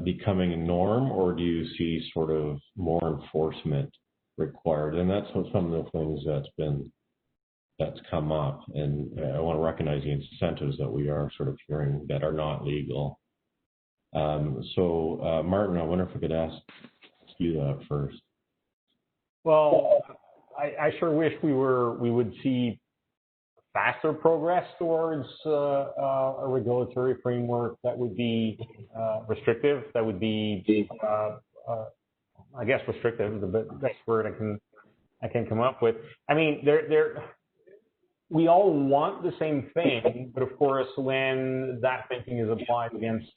becoming a norm, or do you see sort of more enforcement required? And that's some of the things that's come up, and I want to recognize the incentives that we are sort of hearing that are not legal. So Martin, I wonder if I could ask you that first. Well, I sure wish we would see faster progress towards a regulatory framework that would be restrictive, that would be, I guess restrictive is the best word I can come up with. I mean, we all want the same thing, but of course, when that thinking is applied against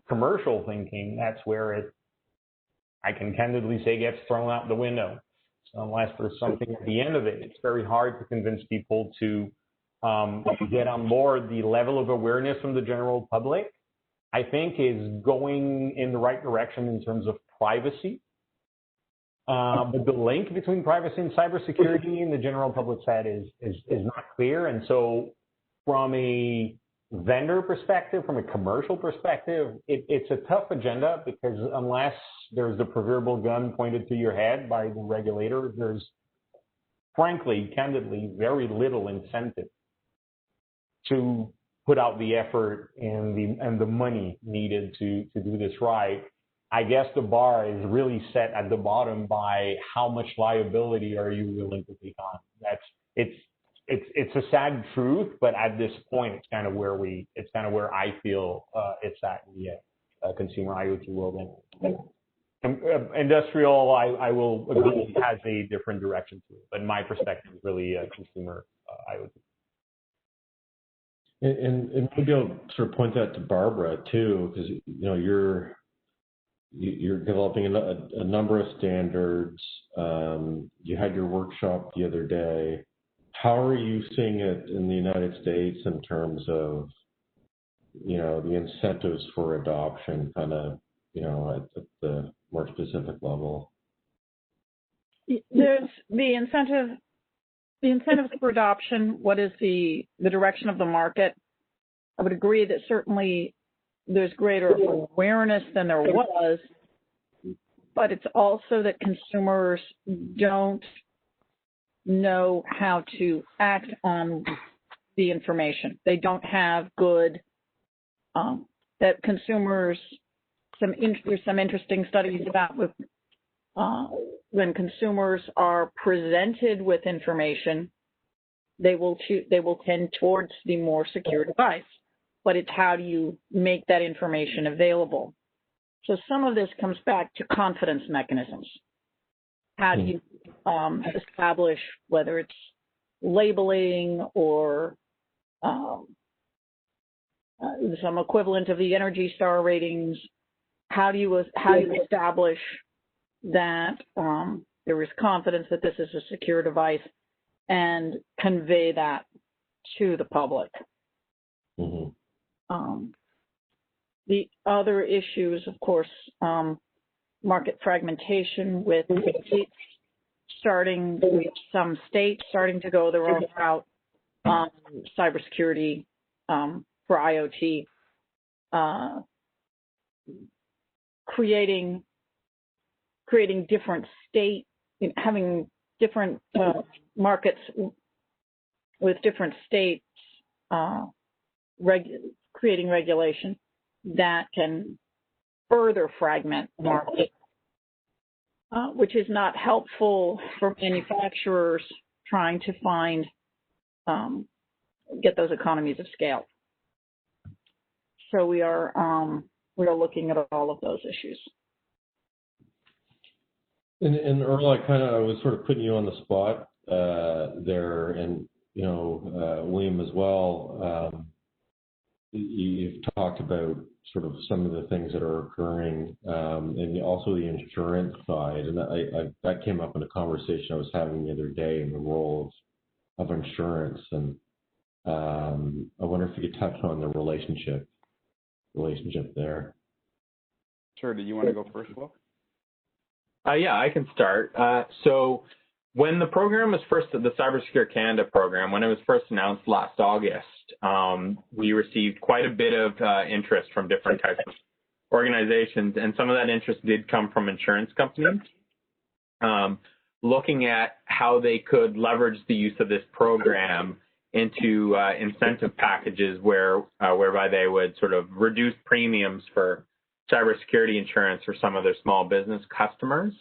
commercial thinking, that's where I can candidly say, gets thrown out the window. So unless there's something at the end of it, it's very hard to convince people to get on board. The level of awareness from the general public, I think, is going in the right direction in terms of privacy. But the link between privacy and cybersecurity in the general public side is not clear. And so from a vendor perspective, from a commercial perspective, it's a tough agenda, because unless there's the proverbial gun pointed to your head by the regulator, there's frankly, candidly, very little incentive to put out the effort and the money needed to do this right. I guess the bar is really set at the bottom by how much liability are you willing to take on. It's a sad truth, but at this point, it's kind of where I feel it's at in the consumer IoT world. And industrial, I will agree, has a different direction to it, but my perspective is really consumer IoT. And maybe I'll sort of point that to Barbara too, because you're developing a number of standards. You had your workshop the other day. How are you seeing it in the United States in terms of, the incentives for adoption, kind of, at the more specific level? There's the incentives for adoption. What is the direction of the market? I would agree that certainly there's greater awareness than there was, but it's also that consumers don't know how to act on the information. They don't have good, that consumers, there's some interesting studies about when consumers are presented with information, they will tend towards the more secure device. But it's how do you make that information available? So some of this comes back to confidence mechanisms. How do you establish whether it's labeling or some equivalent of the Energy Star ratings? How do you establish that there is confidence that this is a secure device and convey that to the public? Mm-hmm. The other issues, of course, market fragmentation with some states starting to go their own route, cybersecurity for IoT, creating different having different markets with different states, creating regulation that can further fragment the market, which is not helpful for manufacturers trying to get those economies of scale. So we are looking at all of those issues. And Earl, I was sort of putting you on the spot there, and William as well. You've talked about sort of some of the things that are occurring, and also the insurance side, and that came up in a conversation I was having the other day in the role of insurance, and I wonder if you could touch on the relationship there. Sure. Do you want to go first, Will? Yeah, I can start. So when the program was first, the Cybersecure Canada program, when it was first announced last August, we received quite a bit of interest from different types of organizations, and some of that interest did come from insurance companies, looking at how they could leverage the use of this program into incentive packages whereby they would sort of reduce premiums for cybersecurity insurance for some of their small business customers.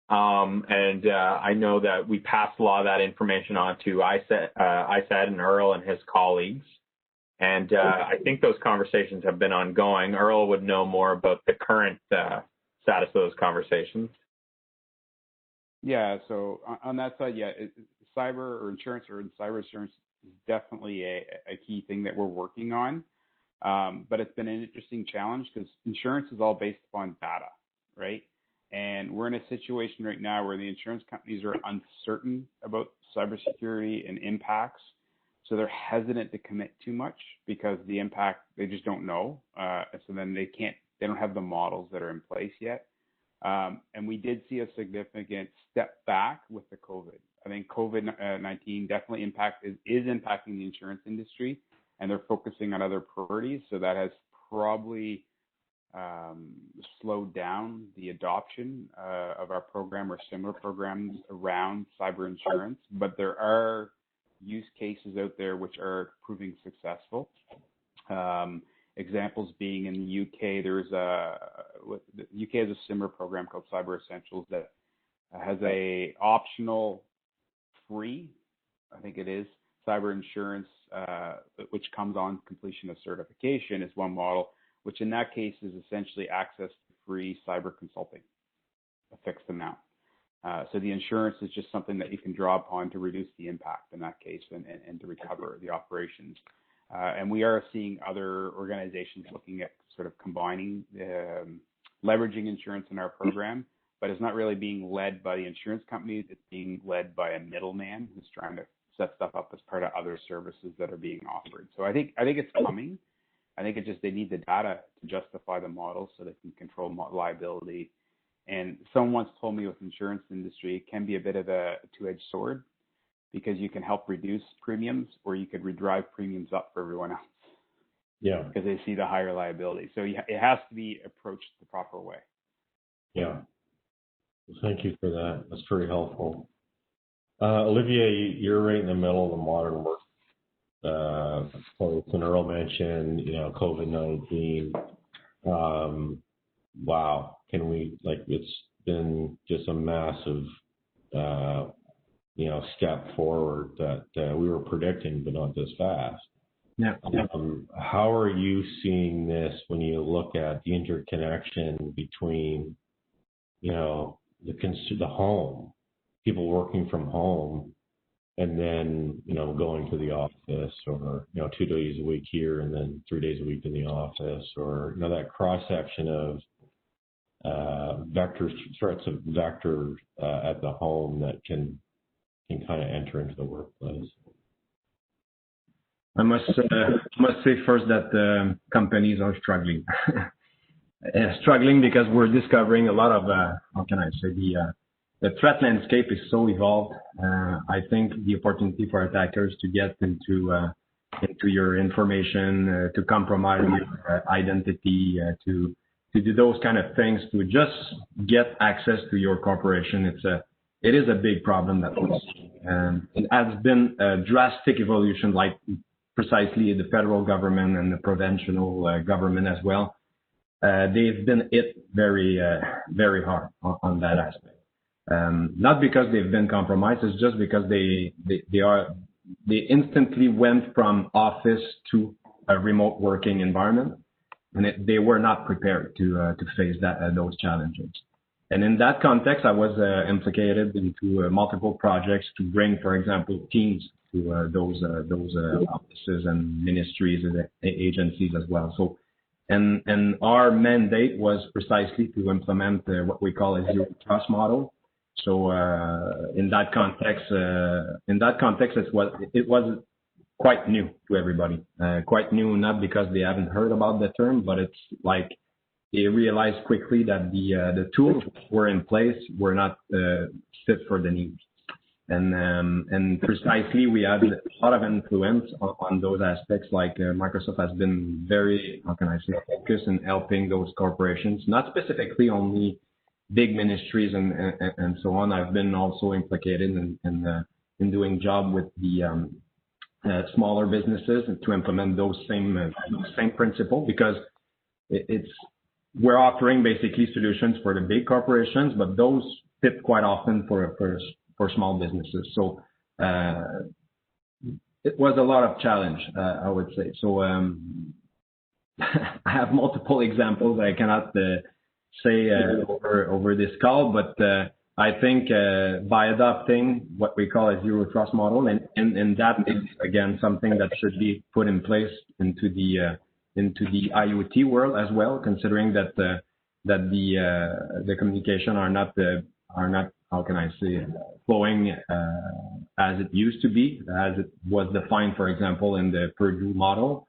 And I know that we passed a lot of that information on to ISED and Earl and his colleagues. And I think those conversations have been ongoing. Earl would know more about the current status of those conversations. Yeah, so on that side, cyber or insurance or cyber insurance is definitely a key thing that we're working on. But it's been an interesting challenge because insurance is all based upon data, right? And we're in a situation right now where the insurance companies are uncertain about cybersecurity and impacts. So they're hesitant to commit too much because the impact, they just don't know. So then they don't have the models that are in place yet. And we did see a significant step back with the COVID. I think COVID-19 definitely is impacting the insurance industry, and they're focusing on other priorities. So that has probably slowed down the adoption of our program or similar programs around cyber insurance. But there are use cases out there which are proving successful. Examples being in the UK, the UK has a similar program called Cyber Essentials that has a optional free, I think it is, cyber insurance, which comes on completion of certification is one model, which in that case is essentially access to free cyber consulting, a fixed amount. So the insurance is just something that you can draw upon to reduce the impact in that case and to recover the operations. And we are seeing other organizations looking at sort of combining, leveraging insurance in our program, but it's not really being led by the insurance companies. It's being led by a middleman who's trying to set stuff up as part of other services that are being offered. So I think it's coming. I think it's just they need the data to justify the model so they can control liability. And someone once told me with insurance industry, it can be a bit of a two-edged sword because you can help reduce premiums or you could drive premiums up for everyone else. Yeah. Because they see the higher liability. So it has to be approached the proper way. Yeah. Thank you for that. That's very helpful. Olivier, you're right in the middle of the modern work. And Earl mentioned, COVID-19. Wow. It's been just a massive, step forward that we were predicting, but not this fast. Yeah. How are you seeing this when you look at the interconnection between, the home, people working from home, and then, going to the office, or, 2 days a week here and then 3 days a week in the office, or, that cross-section of threats of vectors at the home that can kind of enter into the workplace? I must say first that companies are struggling. Struggling because we're discovering a lot of, the threat landscape is so evolved. I think the opportunity for attackers to get into your information, to compromise your identity, to do those kind of things, to just get access to your corporation, it is a big problem that we see. It has been a drastic evolution, like precisely the federal government and the provincial government as well. They've been hit very, very hard on that aspect. Not because they've been compromised, it's just because they instantly went from office to a remote working environment. they were not prepared to face those challenges. And in that context, I was implicated into multiple projects to bring, for example, teams to those offices and ministries and agencies as well. So, and our mandate was precisely to implement what we call a zero trust model. So in that context, it was quite new to everybody. Quite new, not because they haven't heard about the term, but it's like they realized quickly that the tools that were in place were not fit for the needs. And precisely, we had a lot of influence on those aspects. Like Microsoft has been very, how can I say, focused in helping those corporations, not specifically only big ministries and so on. I've been also implicated in doing job with the smaller businesses to implement those same principle, because we're offering basically solutions for the big corporations, but those fit quite often for small businesses. So it was a lot of challenge, I would say. So I have multiple examples I cannot say over this call, but I think by adopting what we call a zero trust model, and that is again something that should be put in place into the IoT world as well, considering that the communication are not how can I say, flowing as it used to be, as it was defined, for example, in the Purdue model.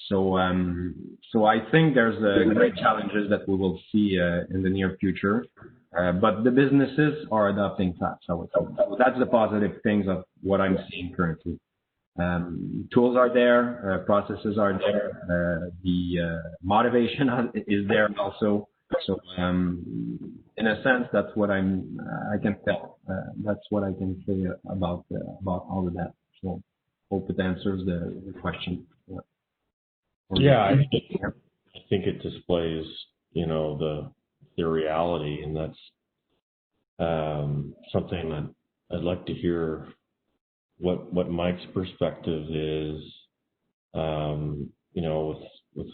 So I think there's great challenges that we will see in the near future, but the businesses are adopting fast, I would say. So that's the positive things of what I'm seeing currently. Tools are there, processes are there, the motivation is there also. So in a sense, that's what I can tell. That's what I can say about all of that. So hope it answers the question. Yeah, I think it displays, the reality, and that's something that I'd like to hear what Mike's perspective is, with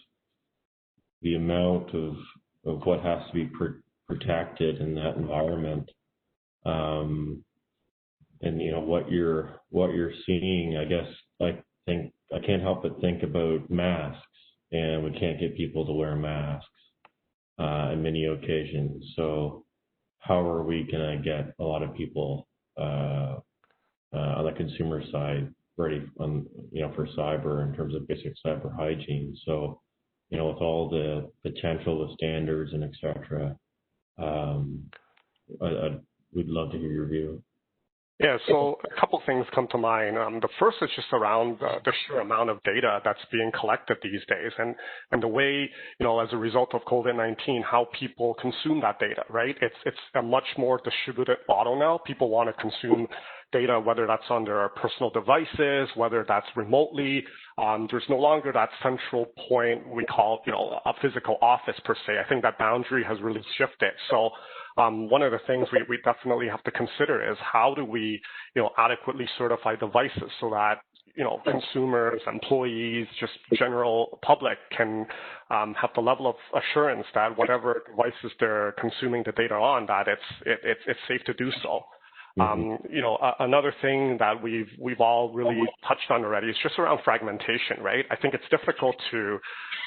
the amount of what has to be protected in that environment, and what you're seeing. I guess I can't help but think about masks, and we can't get people to wear masks on many occasions. So how are we going to get a lot of people on the consumer side ready for cyber in terms of basic cyber hygiene? So, with all the potential with standards and et cetera, we'd love to hear your view. Yeah, so a couple things come to mind. The first is just around the sheer amount of data that's being collected these days, and the way, as a result of COVID-19, how people consume that data, right? It's a much more distributed model now. People want to consume data, whether that's on their personal devices, whether that's remotely. There's no longer that central point we call, a physical office per se. I think that boundary has really shifted. So one of the things we definitely have to consider is how do we, adequately certify devices so that, consumers, employees, just general public can have the level of assurance that whatever devices they're consuming the data on, that it's safe to do so. Another thing that we've all really touched on already is just around fragmentation, right? I think it's difficult to,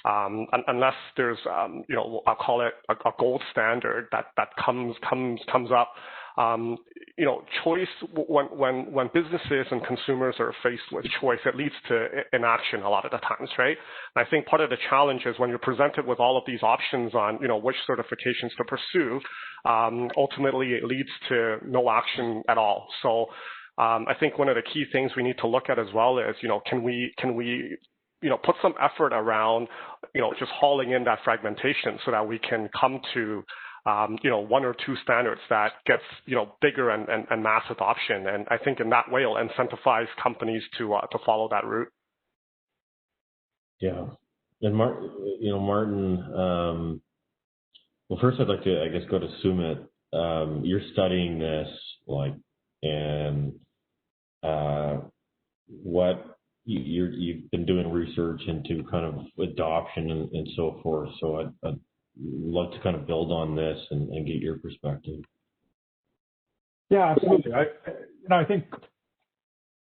unless there's, I'll call it a gold standard that comes up. Choice, when businesses and consumers are faced with choice, it leads to inaction a lot of the times, right? And I think part of the challenge is when you're presented with all of these options on, which certifications to pursue, ultimately it leads to no action at all. So I think one of the key things we need to look at as well is, can we put some effort around, just hauling in that fragmentation so that we can come to one or two standards that gets, bigger and mass adoption. And I think in that way, it'll incentivize companies to follow that route. Yeah. And Martin, well, first I'd like to, I guess, go to Sumit. You're studying this, and what you've been doing research into kind of adoption and so forth. So I'd love to kind of build on this and get your perspective. Yeah, absolutely. I think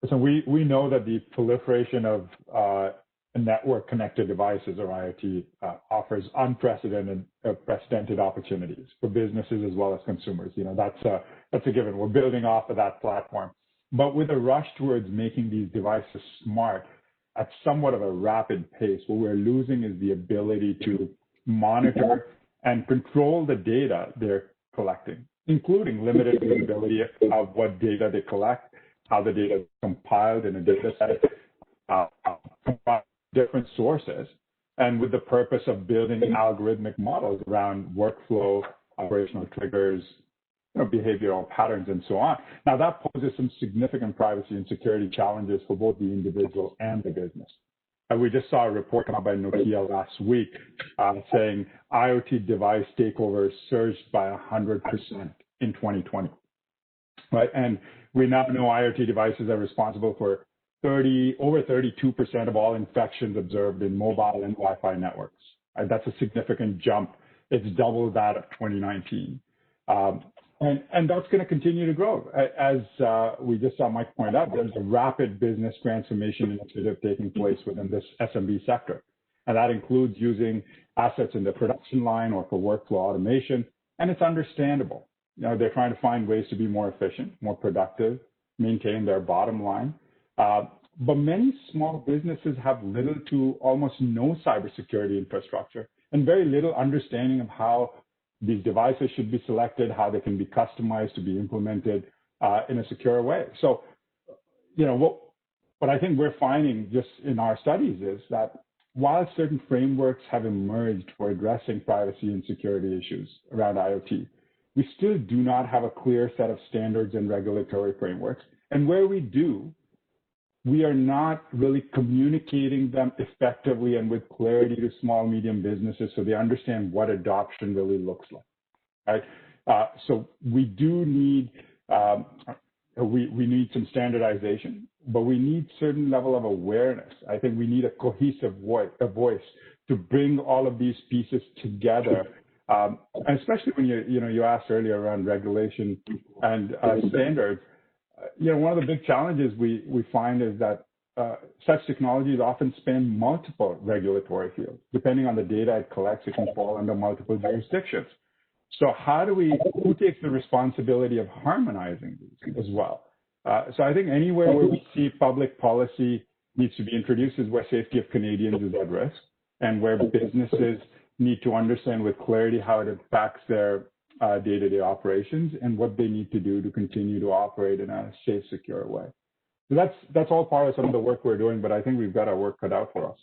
so. We know that the proliferation of network connected devices, or IoT, offers unprecedented opportunities for businesses as well as consumers. That's a given. We're building off of that platform, but with a rush towards making these devices smart at somewhat of a rapid pace, what we're losing is the ability to monitor and control the data they're collecting, including limited visibility of what data they collect, how the data is compiled in a data set, from different sources, and with the purpose of building algorithmic models around workflow, operational triggers, behavioral patterns, and so on. Now, that poses some significant privacy and security challenges for both the individual and the business. We just saw a report come out by Nokia last week saying IoT device takeovers surged by 100% in 2020, right? And we now know IoT devices are responsible for over 32% of all infections observed in mobile and Wi-Fi networks. That's a significant jump. It's double that of 2019. And that's going to continue to grow. As we just saw Mike point out, there's a rapid business transformation initiative taking place within this SMB sector. And that includes using assets in the production line or for workflow automation. And it's understandable. They're trying to find ways to be more efficient, more productive, maintain their bottom line. But many small businesses have little to almost no cybersecurity infrastructure and very little understanding of how these devices should be selected, how they can be customized to be implemented in a secure way. So, what I think we're finding just in our studies is that while certain frameworks have emerged for addressing privacy and security issues around IoT, we still do not have a clear set of standards and regulatory frameworks. And where we do, we are not really communicating them effectively and with clarity to small, medium businesses so they understand what adoption really looks like, right? So we do need, we need some standardization, but we need certain level of awareness. I think we need a cohesive voice to bring all of these pieces together. And especially when you asked earlier around regulation and standards. One of the big challenges we find is that such technologies often span multiple regulatory fields. Depending on the data it collects, it can fall under multiple jurisdictions. So who takes the responsibility of harmonizing these as well? So I think anywhere where we see public policy needs to be introduced is where safety of Canadians is at risk, and where businesses need to understand with clarity how it impacts their day-to-day operations and what they need to do to continue to operate in a safe, secure way. So that's all part of some of the work we're doing, but I think we've got our work cut out for us.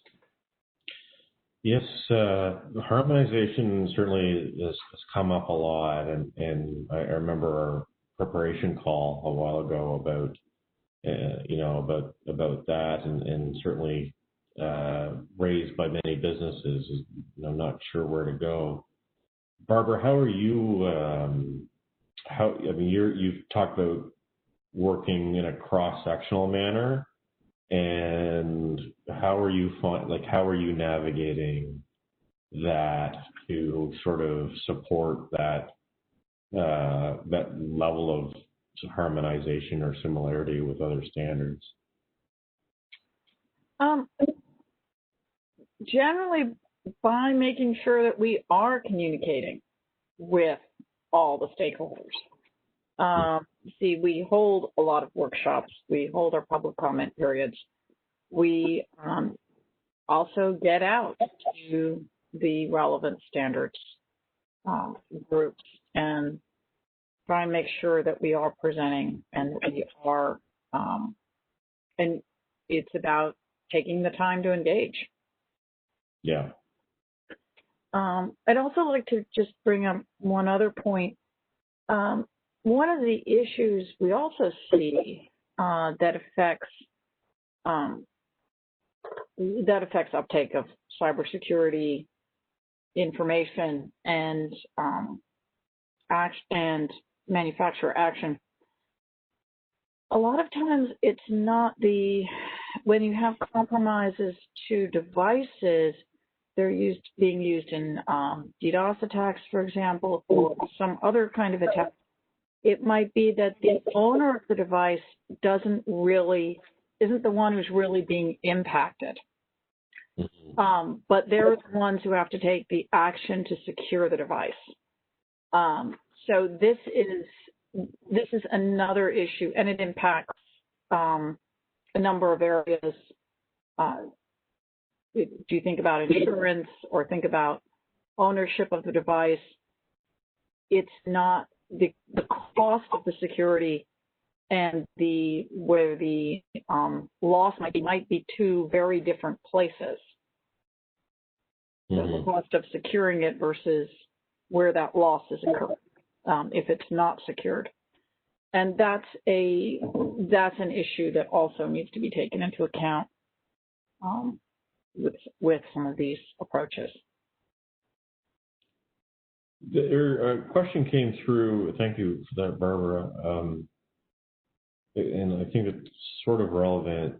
Yes, harmonization certainly has come up a lot, and I remember our preparation call a while ago about that, and certainly raised by many businesses, not sure where to go. Barbara, how are you? You've talked about working in a cross-sectional manner, and how are you navigating that to sort of support that level of harmonization or similarity with other standards? Generally, by making sure that we are communicating with all the stakeholders. See, we hold a lot of workshops. We hold our public comment periods. We also get out to the relevant standards groups and try and make sure that we are presenting and we are, and it's about taking the time to engage. Yeah. I'd also like to just bring up one other point. One of the issues we also see that affects uptake of cybersecurity information and manufacturer action. A lot of times, it's not the when you have compromises to devices, they're being used in DDoS attacks, for example, or some other kind of attack. It might be that the owner of the device isn't the one who's really being impacted. But they're the ones who have to take the action to secure the device. So this is another issue, and it impacts a number of areas. Do you think about insurance or think about ownership of the device? It's not the cost of the security and where the loss might be two very different places. So the cost of securing it versus where that loss is occurring if it's not secured. And that's an issue that also needs to be taken into account with some of these approaches. A question came through. Thank you for that, Barbara. And I think it's sort of relevant.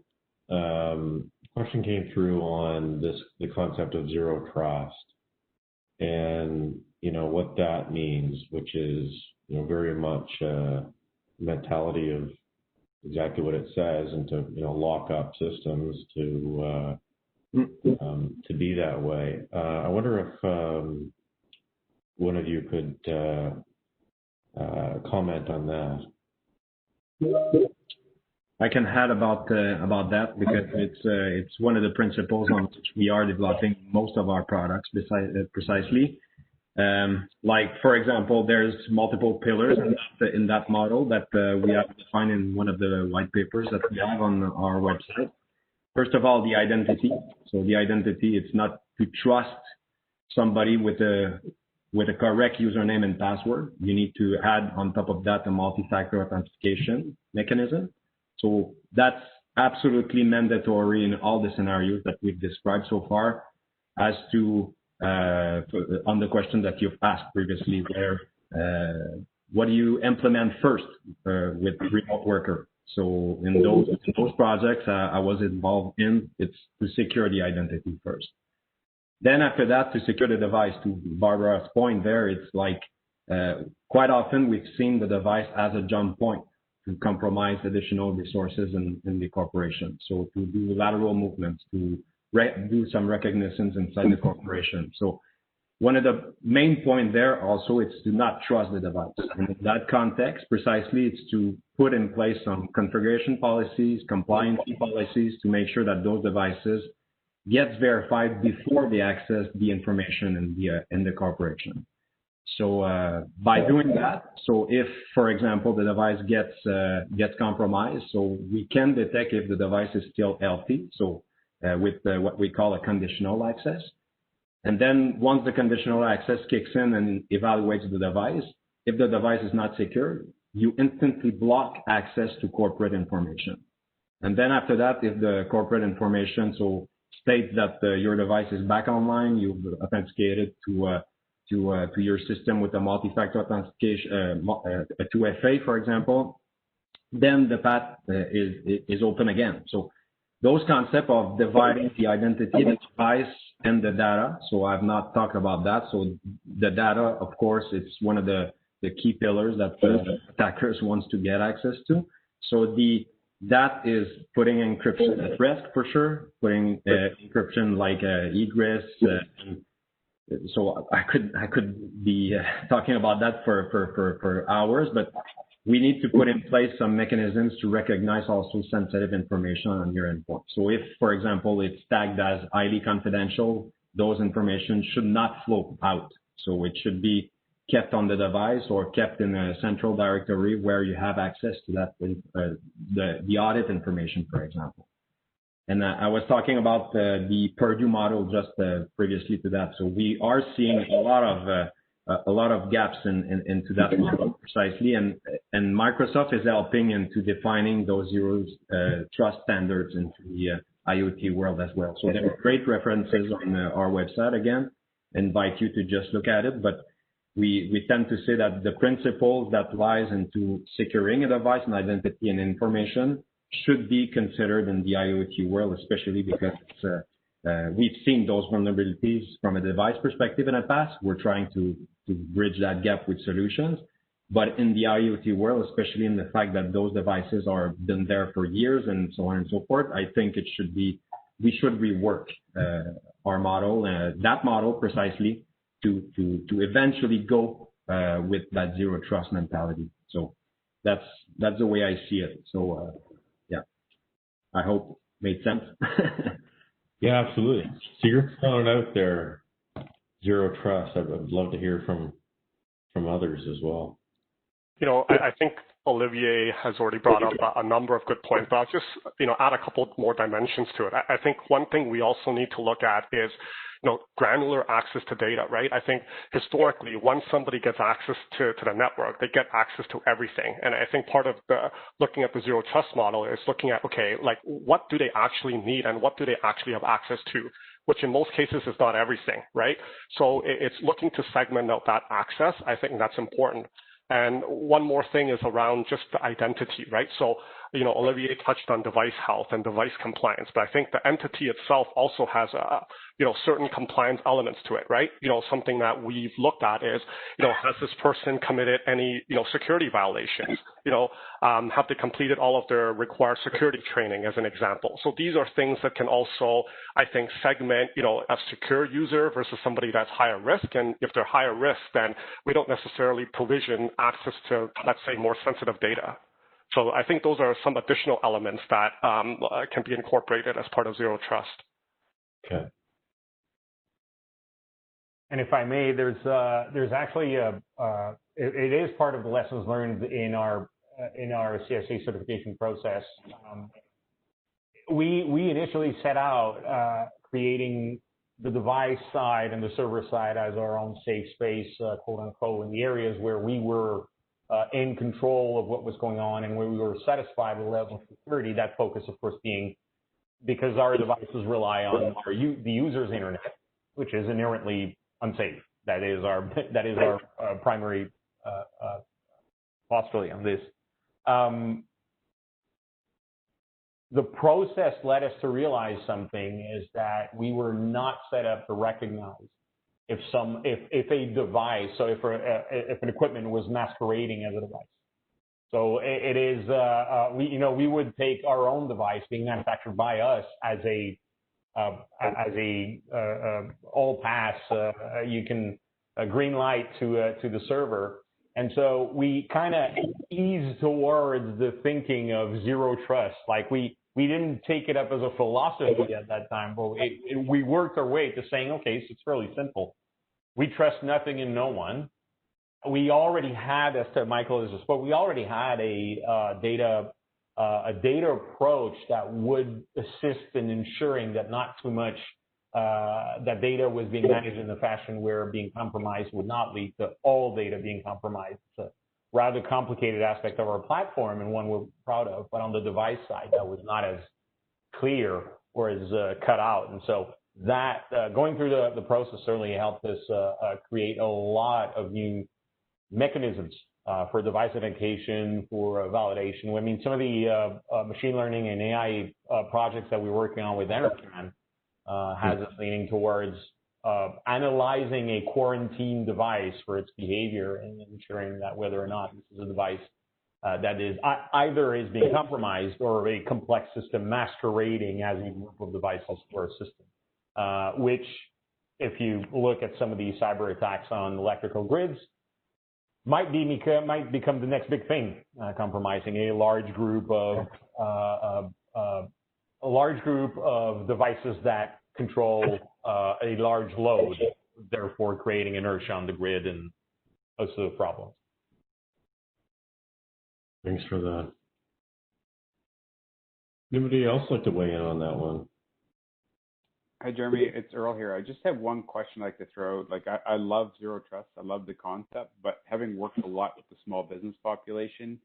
Question came through on the concept of zero trust, and what that means, which is very much a mentality of exactly what it says, and to lock up systems to be that way. I wonder if one of you could comment on that. I can add about that, because it's one of the principles on which we are developing most of our products precisely. Like, for example, there's multiple pillars in that model that we have defined in one of the white papers that we have on our website. First of all, the identity. So the identity, it's not to trust somebody with a correct username and password. You need to add on top of that a multi-factor authentication mechanism. So that's absolutely mandatory in all the scenarios that we've described so far. As to on the question that you've asked previously, where what do you implement first with remote worker? So in those projects I was involved in, it's to secure the identity first. Then after that, to secure the device, to Barbara's point there, it's like quite often we've seen the device as a jump point to compromise additional resources in the corporation. So to do lateral movements, to do some recognitions inside the corporation. So one of the main points there also is to not trust the device. And in that context, precisely, it's to put in place some configuration policies, compliance policies to make sure that those devices gets verified before they access the information in the corporation. So by doing that, so if, for example, the device gets compromised, so we can detect if the device is still healthy, so with what we call a conditional access. And then once the conditional access kicks in and evaluates the device, if the device is not secure, you instantly block access to corporate information. And then after that, if the corporate information states that your device is back online, you've authenticated to your system with a multi-factor authentication, a 2FA, for example, then the path is open again. So those concepts of dividing the identity, the device, and the data. So I've not talked about that. So the data, of course, it's one of the key pillars that attackers wants to get access to. So that is putting encryption at risk for sure, putting encryption like egress. So I could be talking about that for hours, but we need to put in place some mechanisms to recognize also sensitive information on your endpoint. So if, for example, it's tagged as highly confidential, those information should not flow out. So it should be kept on the device or kept in a central directory where you have access to that, the audit information, for example. And I was talking about the Purdue model just previously to that. So we are seeing a lot of gaps into that model precisely, and Microsoft is helping into defining those zero trust standards into the IoT world as well. So there are great references on our website. Again, invite you to just look at it. But we tend to say that the principles that lies into securing a device and identity and information should be considered in the IoT world, especially because we've seen those vulnerabilities from a device perspective in the past. We're trying to bridge that gap with solutions. But in the IoT world, especially in the fact that those devices are been there for years and so on and so forth, I think we should rework our model, that model precisely, to eventually go with that zero trust mentality. So that's the way I see it. So yeah, I hope it made sense. Yeah, absolutely. So you're throwing it out there, zero trust. I would love to hear from others as well. You know, I think Olivier has already brought up a number of good points, but I'll just, add a couple more dimensions to it. I think one thing we also need to look at is, granular access to data, right? I think historically, once somebody gets access to the network, they get access to everything. And I think part of looking at the zero trust model is looking at, okay, like what do they actually need and what do they actually have access to? Which in most cases is not everything, right? So it's looking to segment out that access. I think that's important. And one more thing is around just the identity, right? So, Olivier touched on device health and device compliance, but I think the entity itself also has, certain compliance elements to it, right? Something that we've looked at is, has this person committed any, security violations? Have they completed all of their required security training, as an example? So these are things that can also, I think, segment, a secure user versus somebody that's higher risk. And if they're higher risk, then we don't necessarily provision access to, let's say, more sensitive data. So I think those are some additional elements that can be incorporated as part of zero trust. Okay. And if I may, there's actually it is part of the lessons learned in our CSA certification process. We initially set out creating the device side and the server side as our own safe space, quote unquote, in the areas where we were in control of what was going on and where we were satisfied with the level of security. That focus, of course, being because our devices rely on the user's internet, which is inherently unsafe. That is our primary postulate on this. The process led us to realize something is that we were not set up to recognize if a device, so if an equipment was masquerading as a device. So it is we would take our own device being manufactured by us as a all pass, you can green light to the server. And so we kind of eased towards the thinking of zero trust. Like we didn't take it up as a philosophy at that time, but we worked our way to saying, okay, so it's fairly simple. We trust nothing and no one. We already had, as to Michael has just spoke, we already had a data approach that would assist in ensuring that not too much that data was being managed in a fashion where being compromised would not lead to all data being compromised. It's a rather complicated aspect of our platform and one we're proud of, but on the device side, that was not as clear or as cut out. And so that going through the process certainly helped us create a lot of new mechanisms for device identification, for validation. I mean, some of the machine learning and AI projects that we're working on with Enercan has us leaning towards analyzing a quarantine device for its behavior and ensuring that whether or not this is a device that is either is being compromised or a complex system masquerading as a group of devices for a system, which, if you look at some of these cyber attacks on electrical grids, might become the next big thing, compromising a large group of devices that control a large load, therefore creating inertia on the grid and host of problems. Thanks for that. Anybody else like to weigh in on that one? Hi, Jeremy. It's Earl here. I just have one question I'd like to throw. Like, I love zero trust. I love the concept, but having worked a lot with the small business population,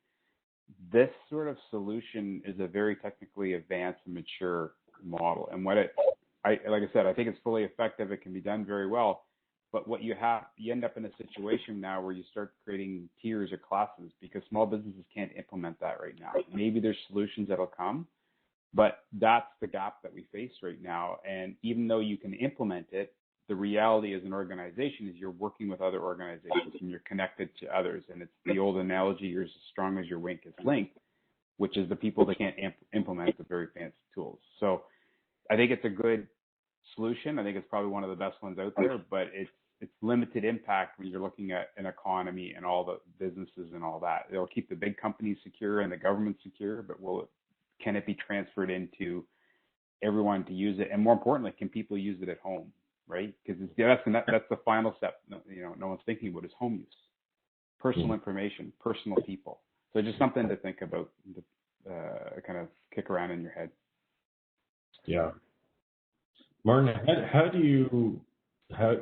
this sort of solution is a very technically advanced and mature model. And like I said, I think it's fully effective. It can be done very well. But what you end up in a situation now where you start creating tiers or classes because small businesses can't implement that right now. Maybe there's solutions that'll come, but that's the gap that we face right now. And even though you can implement it, the reality as an organization is you're working with other organizations and you're connected to others. And it's the old analogy, you're as strong as your weakest link, which is the people that can't implement the very fancy tools. So I think it's a good solution. I think it's probably one of the best ones out there, but it's limited impact when you're looking at an economy and all the businesses and all that. It'll keep the big companies secure and the government secure, but can it be transferred into everyone to use it? And more importantly, can people use it at home, right? Because that's the final step. No one's thinking about is home use, personal information, personal people. So just something to think about, kind of kick around in your head. Yeah. Martin,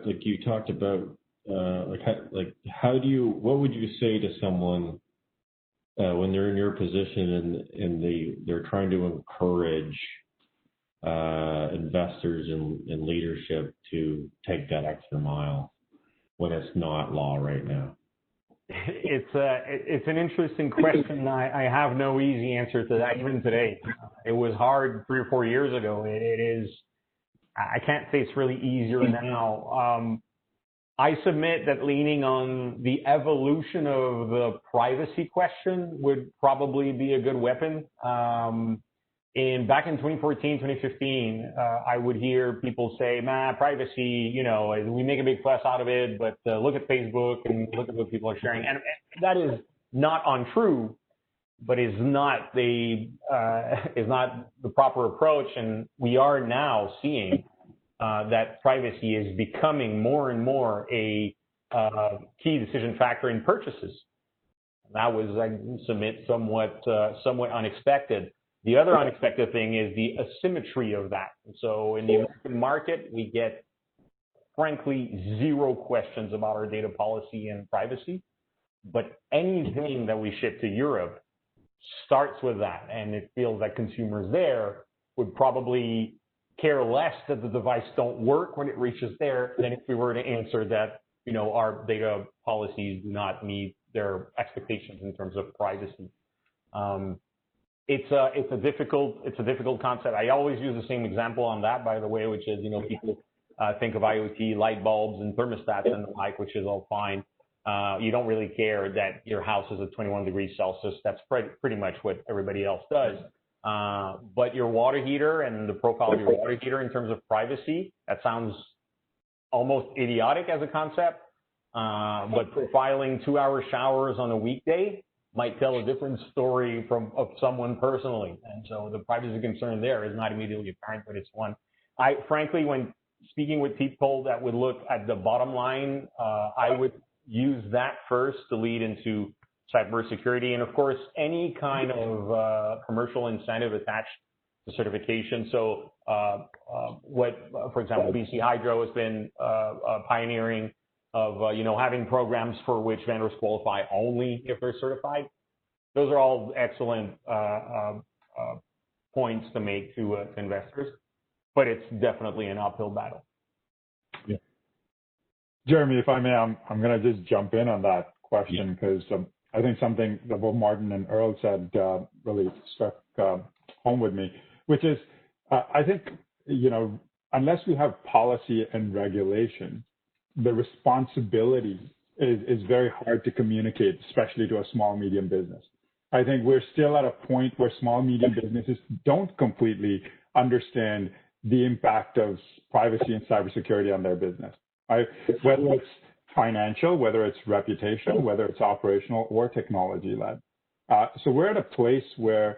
like you talked about, what would you say to someone when they're in your position and they're trying to encourage investors and leadership to take that extra mile when it's not law right now? It's an interesting question. I have no easy answer to that even today. It was hard 3 or 4 years ago. It is. I can't say it's really easier now. I submit that leaning on the evolution of the privacy question would probably be a good weapon. Back in 2014, 2015, I would hear people say, privacy, we make a big fuss out of it, but look at Facebook and look at what people are sharing. And that is not untrue, but is not the proper approach. And we are now seeing that privacy is becoming more and more a key decision factor in purchases. That was, I submit, somewhat unexpected. The other unexpected thing is the asymmetry of that. So in the American market, we get, frankly, 0 questions about our data policy and privacy. But anything that we ship to Europe starts with that. And it feels that consumers there would probably care less that the device don't work when it reaches there than if we were to answer that, our data policies do not meet their expectations in terms of privacy. It's a difficult concept. I always use the same example on that, by the way, which is, people think of IoT, light bulbs and thermostats and the like, which is all fine. You don't really care that your house is at 21 degrees Celsius. That's pretty much what everybody else does. But your water heater and the profile of your water heater in terms of privacy, that sounds almost idiotic as a concept. But profiling 2-hour showers on a weekday might tell a different story of someone personally. And so the privacy concern there is not immediately apparent, but it's one. Frankly, when speaking with people that would look at the bottom line, I would use that first to lead into cybersecurity. And of course, any kind of commercial incentive attached to certification. So for example, BC Hydro has been pioneering of, having programs for which vendors qualify only if they're certified. Those are all excellent points to make to investors, but it's definitely an uphill battle. Yeah. Jeremy, if I may, I'm going to just jump in on that question because I think something that both Martin and Earl said really struck home with me, which is I think, unless we have policy and regulation, the responsibility is very hard to communicate, especially to a small, medium business. I think we're still at a point where small, medium businesses don't completely understand the impact of privacy and cybersecurity on their business, right? Whether it's financial, whether it's reputational, whether it's operational or technology-led. So we're at a place where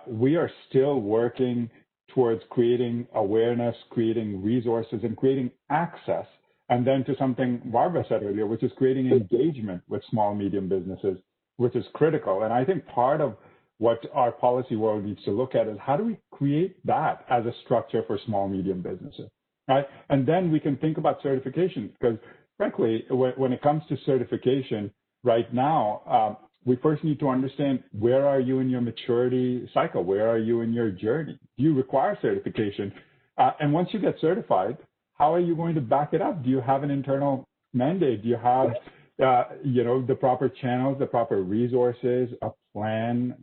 we are still working towards creating awareness, creating resources, and creating access. And then to something Barbara said earlier, which is creating engagement with small, medium businesses, which is critical. And I think part of what our policy world needs to look at is how do we create that as a structure for small, medium businesses, right? And then we can think about certification because, frankly, when it comes to certification right now, we first need to understand where are you in your maturity cycle? Where are you in your journey? Do you require certification? And once you get certified, how are you going to back it up? Do you have an internal mandate? Do you have, the proper channels, the proper resources, a plan,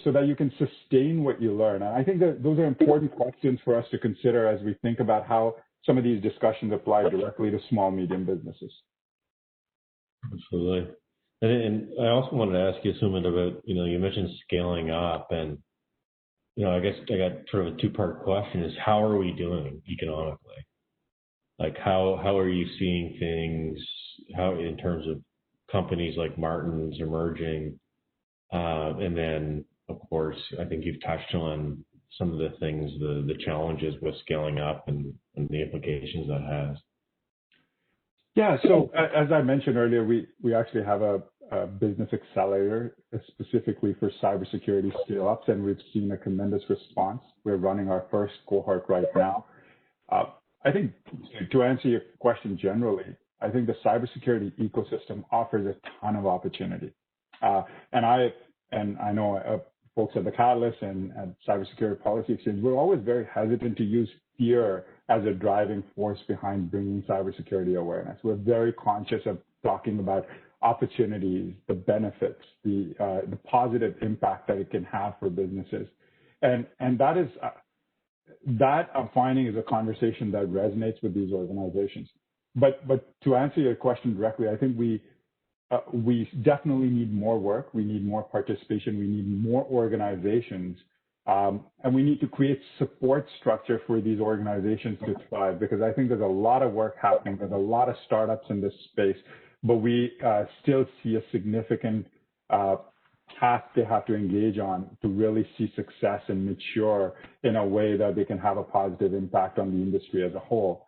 so that you can sustain what you learn? And I think that those are important questions for us to consider as we think about how some of these discussions apply directly to small, medium businesses. Absolutely. And I also wanted to ask you, Sumit, about, you mentioned scaling up, and, I guess I got sort of a two-part question is, how are we doing economically? Like, how are you seeing things, how in terms of companies like Martin's emerging? And then, of course, I think you've touched on some of the things, the challenges with scaling up and the implications that has. Yeah, so as I mentioned earlier, we actually have a business accelerator specifically for cybersecurity scale-ups, and we've seen a tremendous response. We're running our first cohort right now. I think to answer your question generally, I think the cybersecurity ecosystem offers a ton of opportunity. And I know folks at the Catalyst and at Cybersecurity Policy Exchange, we're always very hesitant to use fear as a driving force behind bringing cybersecurity awareness. We're very conscious of talking about opportunities, the benefits, the positive impact that it can have for businesses. And that is, that I'm finding is a conversation that resonates with these organizations. But to answer your question directly, I think we definitely need more work. We need more participation. We need more organizations. And we need to create support structure for these organizations to thrive, because I think there's a lot of work happening. There's a lot of startups in this space, but we still see a significant task they have to engage on to really see success and mature in a way that they can have a positive impact on the industry as a whole.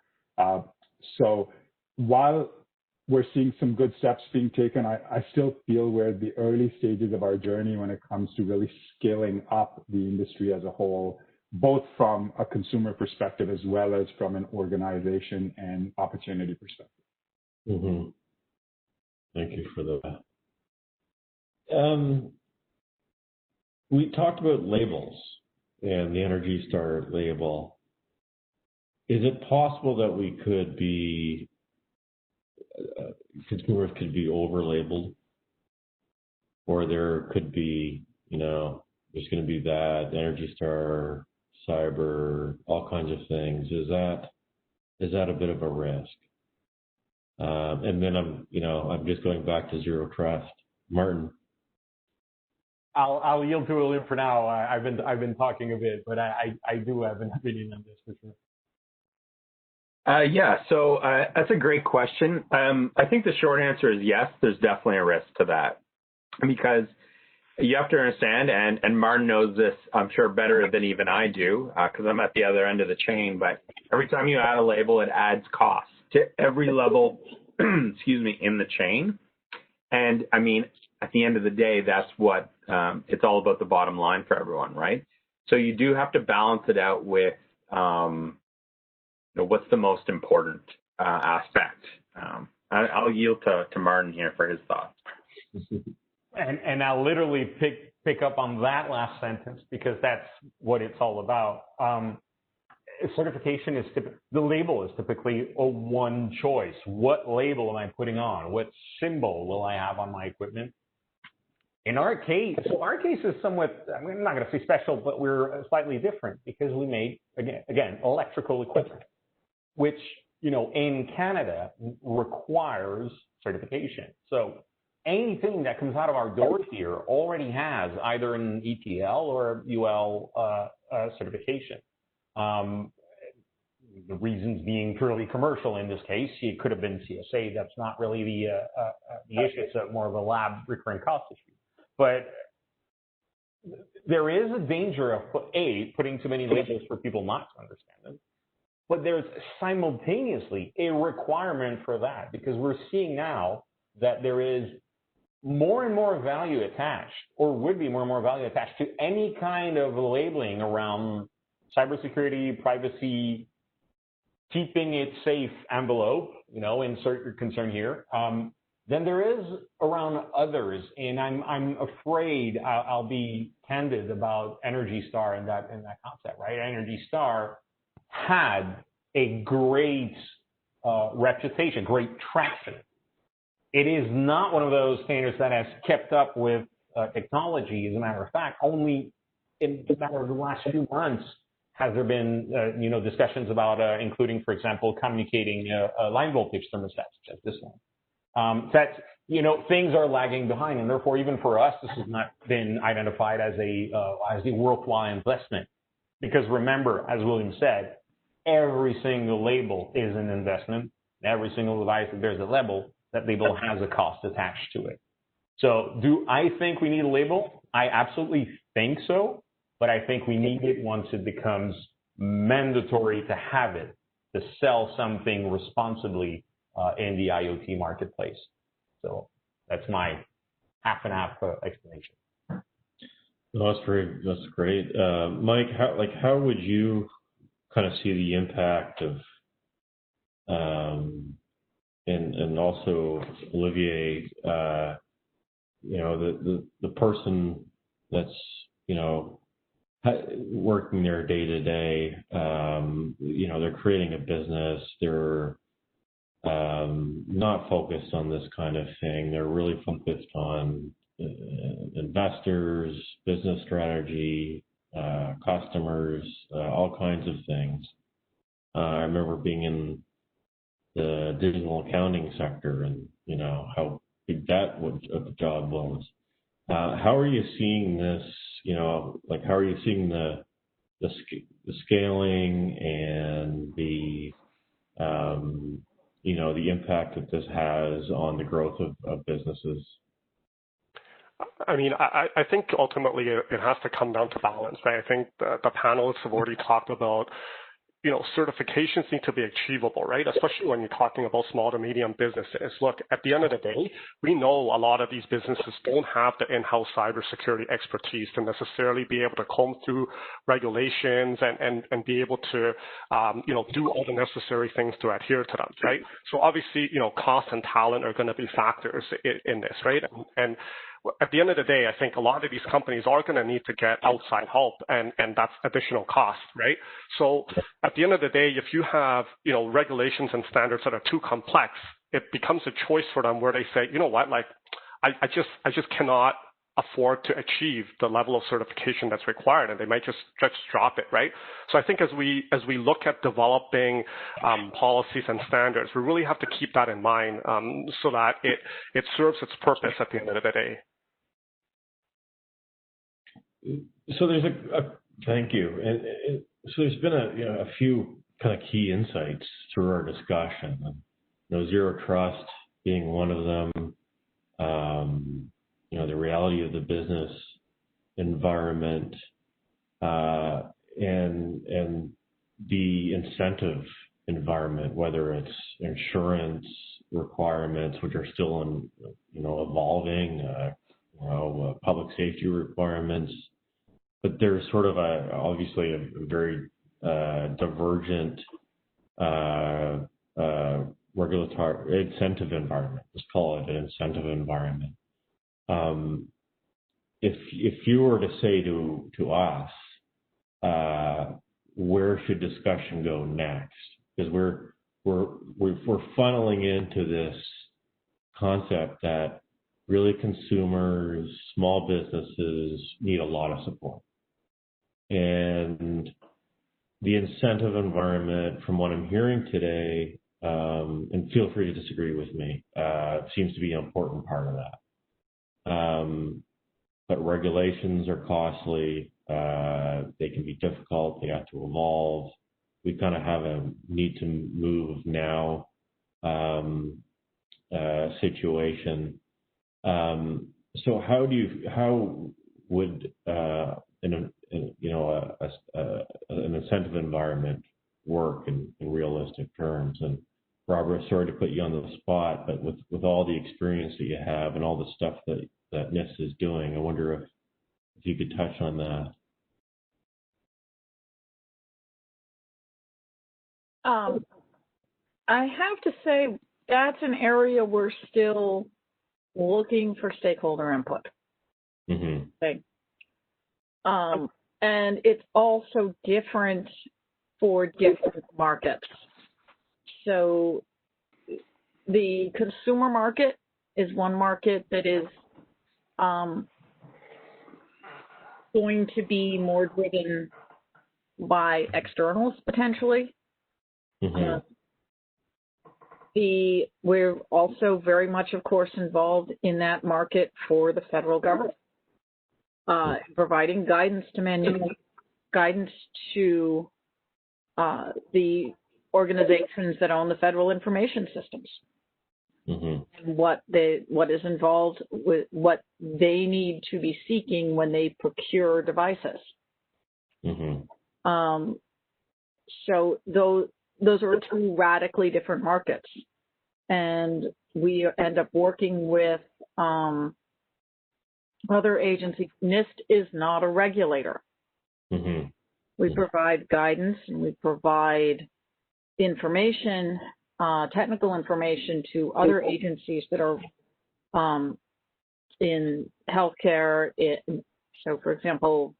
So while we're seeing some good steps being taken, I still feel we're at the early stages of our journey when it comes to really scaling up the industry as a whole, both from a consumer perspective as well as from an organization and opportunity perspective. Mm-hmm. Thank you for that. We talked about labels and the Energy Star label. Is it possible that we could be, consumers could be over-labeled, or there could be, there's going to be that Energy Star, cyber, all kinds of things? Is that a bit of a risk? And then I'm just going back to zero trust. Martin. I'll yield to William for now. I've been talking a bit, but I do have an opinion on this for sure. So that's a great question. I think the short answer is yes, there's definitely a risk to that, because you have to understand, and Martin knows this, I'm sure, better than even I do, because I'm at the other end of the chain, but every time you add a label, it adds costs to every level, in the chain. And I mean, at the end of the day, that's what, it's all about the bottom line for everyone, right? So you do have to balance it out with, what's the most important aspect. I'll yield to Martin here for his thoughts. And I'll literally pick up on that last sentence, because that's what it's all about. Certification is the label is typically a one choice. What label am I putting on? What symbol will I have on my equipment? In our case, is somewhat, I'm not going to say special, but we're slightly different, because we make, again, electrical equipment, which, in Canada requires certification. So anything that comes out of our doors here already has either an ETL or UL certification. The reasons being purely commercial in this case. It could have been CSA. That's not really the issue. It's more of a lab recurring cost issue. But there is a danger of putting too many labels for people not to understand them. But there's simultaneously a requirement for that, because we're seeing now that there is more and more value attached, or would be more and more value attached to any kind of labeling around cybersecurity, privacy, keeping it safe envelope, insert your concern here, than there is around others. And I'm afraid, I'll be candid about Energy Star and that concept, right? Energy Star had a great reputation, great traction. It is not one of those standards that has kept up with technology. As a matter of fact, only in the matter of the last few months has there been, discussions about including, for example, communicating line voltage thermostats, such as this one. Things are lagging behind, and therefore, even for us, this has not been identified as a worthwhile investment. Because remember, as William said, every single label is an investment. Every single device that bears a label, that label has a cost attached to it. So do I think we need a label? I absolutely think so, but I think we need it once it becomes mandatory to have it, to sell something responsibly in the IoT marketplace. So that's my half and half explanation. No, that's great. Mike, how would you kind of see the impact of, and also Olivier, the person that's, working there day to day, they're creating a business, they're not focused on this kind of thing. They're really focused on investors, business strategy, customers, all kinds of things. I remember being in the digital accounting sector and, how big that of the job was. How are you seeing this, how are you seeing the scaling and the impact that this has on the growth of businesses? I mean, I think ultimately it has to come down to balance, right? I think the panelists have already talked about, certifications need to be achievable, right? Especially when you're talking about small to medium businesses. Look, at the end of the day, we know a lot of these businesses don't have the in-house cybersecurity expertise to necessarily be able to comb through regulations and be able to, do all the necessary things to adhere to them, right? So obviously, cost and talent are going to be factors in this, right? And at the end of the day, I think a lot of these companies are going to need to get outside help, and that's additional cost, right? So at the end of the day, if you have, regulations and standards that are too complex, it becomes a choice for them where they say, you know what, like, I just cannot afford to achieve the level of certification that's required, and they might just drop it, right? So I think as we look at developing policies and standards, we really have to keep that in mind so that it serves its purpose at the end of the day. So there's thank you. And so there's been a few kind of key insights through our discussion. Zero trust being one of them. The reality of the business environment, and the incentive environment, whether it's insurance requirements, which are still evolving, public safety requirements. But there's sort of obviously a very divergent regulatory incentive environment. Let's call it an incentive environment. If you were to say to us, where should discussion go next? Because we're funneling into this concept that really consumers, small businesses need a lot of support. And the incentive environment, from what I'm hearing today, and feel free to disagree with me, seems to be an important part of that. But regulations are costly. They can be difficult. They have to evolve. We kind of have a need to move now situation. So how would an incentive environment work in realistic terms? And Robert, sorry to put you on the spot, but with all the experience that you have and all the stuff that NIST is doing, I wonder if you could touch on that. I have to say that's an area we're still looking for stakeholder input. Mm-hmm. Okay. And it's also different for different markets. So the consumer market is one market that is going to be more driven by externals potentially. Mm-hmm. We're also very much, of course, involved in that market for the federal government, providing guidance to the organizations that own the federal information systems. Mm-hmm. And what is involved with what they need to be seeking when they procure devices. Mm-hmm. So those are two radically different markets, and we end up working with other agencies. NIST is not a regulator. Mm-hmm. We provide guidance and we provide information, technical information to other agencies that are in healthcare. So, for example,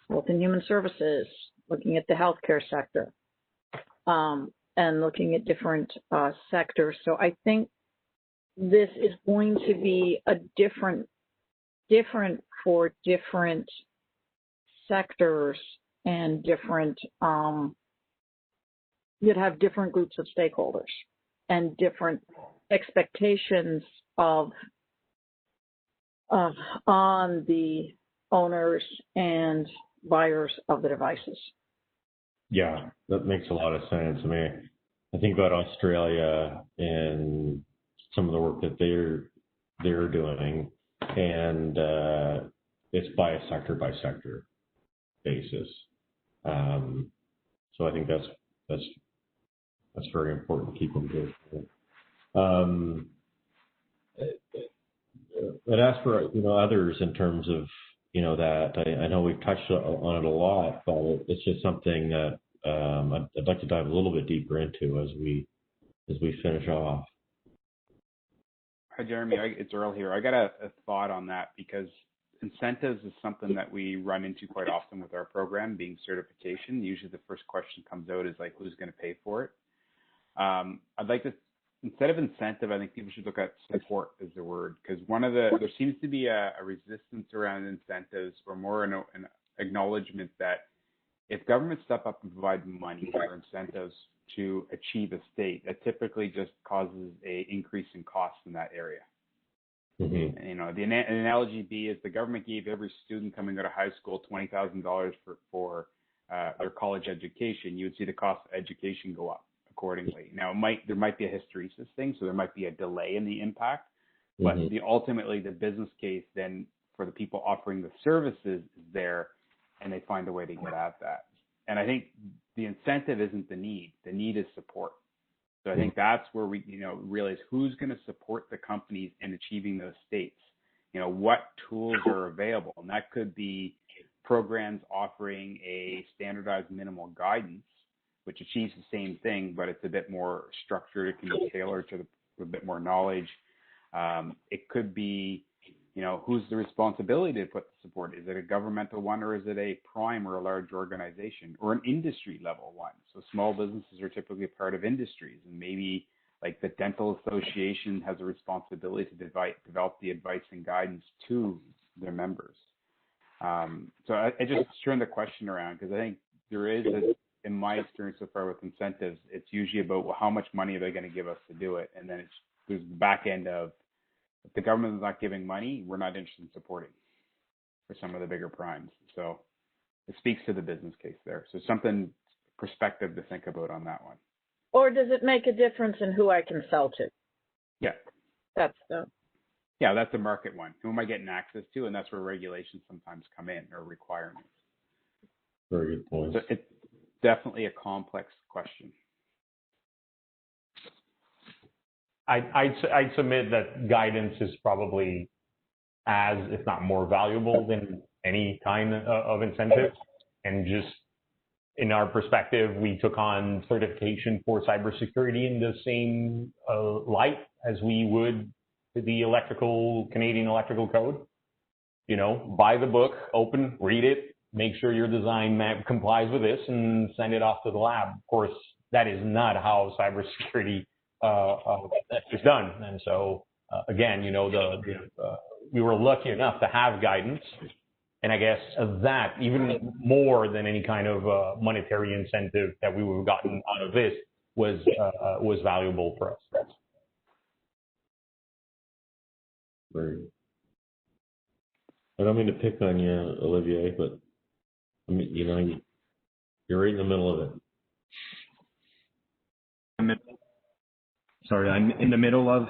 Health and Human Services, looking at the healthcare sector, and looking at different sectors. So I think this is going to be a different for different sectors and different, you'd have different groups of stakeholders and different expectations on the owners and buyers of the devices. Yeah, that makes a lot of sense. I mean, I think about Australia and some of the work that they're doing, and it's by a sector basis. So I think that's very important to keep in mind. I'd ask for others in terms of that. I know we've touched on it a lot, but it's just something that I'd like to dive a little bit deeper into as we finish off. Hi, Jeremy. It's Earl here. I got a thought on that, because incentives is something that we run into quite often with our program, being certification. Usually the first question comes out is like, who's going to pay for it? I'd like to, instead of incentive, I think people should look at support as the word, because there seems to be a resistance around incentives, or more an acknowledgement that if governments step up and provide money or incentives to achieve a state, that typically just causes a increase in costs in that area. Mm-hmm. The analogy is the government gave every student coming out of high school $20,000 for their college education. You would see the cost of education go up accordingly. Now, there might be a hysteresis thing, so there might be a delay in the impact, but ultimately the business case then for the people offering the services is there, and they find a way to get at that. And I think the incentive isn't the need. The need is support. So I think that's where we, realize who's going to support the companies in achieving those states. What tools are available, and that could be programs offering a standardized minimal guidance, which achieves the same thing, but it's a bit more structured. It can be tailored to a bit more knowledge. It could be, who's the responsibility to put the support? Is it a governmental one, or is it a prime or a large organization, or an industry level one? So small businesses are typically part of industries, and maybe like the Dental Association has a responsibility to develop the advice and guidance to their members. So I just turned the question around, because I think there is, in my experience so far with incentives, it's usually about, well, how much money are they going to give us to do it? And then there's the back end of, if the government is not giving money, we're not interested in supporting for some of the bigger primes. So it speaks to the business case there. So something perspective to think about on that one. Or does it make a difference in who I can sell to? Yeah. That's a market one. Who am I getting access to? And that's where regulations sometimes come in, or requirements. Very good point. So it's definitely a complex question. I'd submit that guidance is probably as, if not more valuable than any kind of incentive. And just in our perspective, we took on certification for cybersecurity in the same light as we would the Canadian Electrical Code. Buy the book, open, read it, make sure your design complies with this and send it off to the lab. Of course, that is not how cybersecurity is done. And so, again, you know, we were lucky enough to have guidance. And I guess that, even more than any kind of monetary incentive that we would have gotten out of this, was valuable for us. Very good. I don't mean to pick on you, Olivier, but I mean, you know, you're right in the middle of it. I'm in the middle of.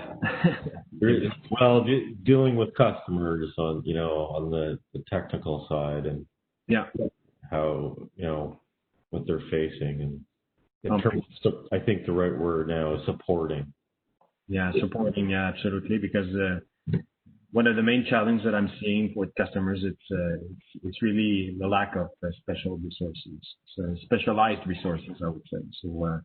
Well, dealing with customers on, you know, on the technical side, and how, you know, what they're facing, and in terms of, I think the right word now is supporting. Yeah, supporting, absolutely, because one of the main challenges that I'm seeing with customers, it's really the lack of special resources, so specialized resources, I would say. So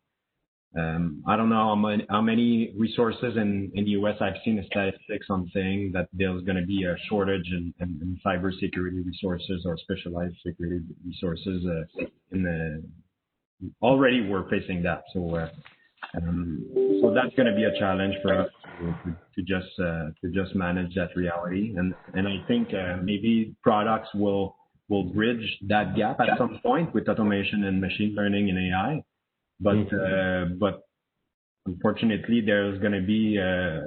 I don't know how many resources in the US. I've seen a statistics on saying that there's going to be a shortage in cybersecurity resources or specialized security resources. Already we're facing that. So so that's going to be a challenge for us to just manage that reality. And I think maybe products will bridge that gap at some point with automation and machine learning and AI. But unfortunately, there's going to be a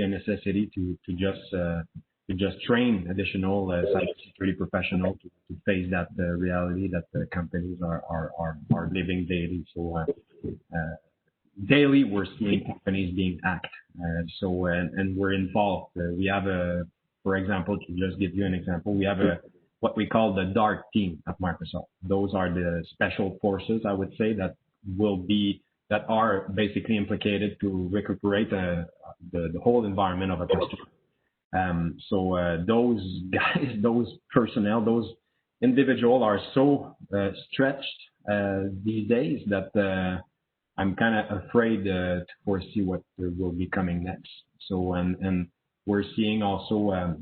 necessity to just train additional cybersecurity professionals to face that reality that the companies are living daily. So daily, we're seeing companies being hacked. So and we're involved. We have for example, to just give you an example, we have what we call the dark team at Microsoft. Those are the special forces, I would say, that are basically implicated to recuperate the whole environment of a customer. So those guys, those personnel, those individuals are so stretched these days that I'm kind of afraid to foresee what will be coming next. So and we're seeing also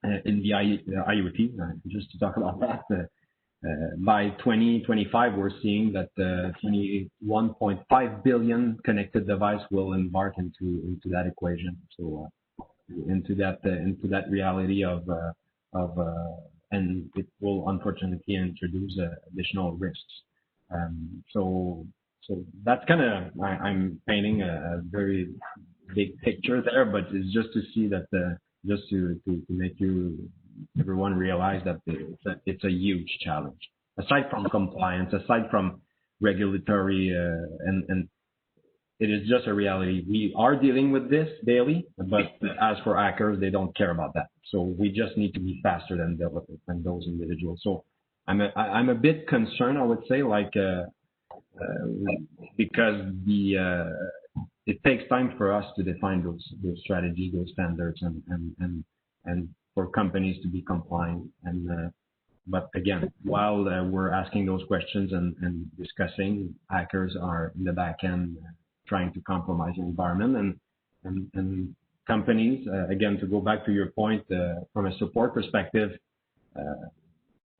in the IoT, just to talk about that. By 2025, we're seeing that 21.5 billion connected devices will embark into that equation. So into that reality of and it will unfortunately introduce additional risks. So that's kind of, I'm painting a very big picture there, but it's just to see that just to make everyone realize that it's a huge challenge. Aside from compliance, aside from regulatory, and it is just a reality. We are dealing with this daily, but as for hackers, they don't care about that. So we just need to be faster than those individuals. So I'm a bit concerned, I would say, like because it takes time for us to define those strategies, those standards, and for companies to be compliant. And but again, while we're asking those questions and discussing, hackers are in the back end trying to compromise the environment, and companies, again, to go back to your point, from a support perspective,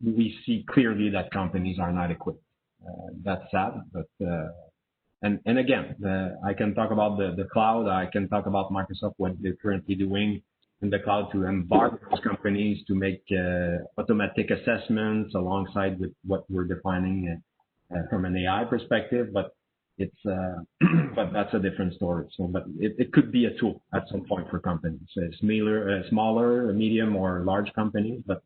we see clearly that companies are not equipped. That's sad, but and again, I can talk about the cloud. I can talk about Microsoft, what they're currently doing in the cloud to embark those companies to make automatic assessments alongside with what we're defining from an AI perspective. But it's but that's a different story. So, but it could be a tool at some point for companies, smaller, medium, or large companies. But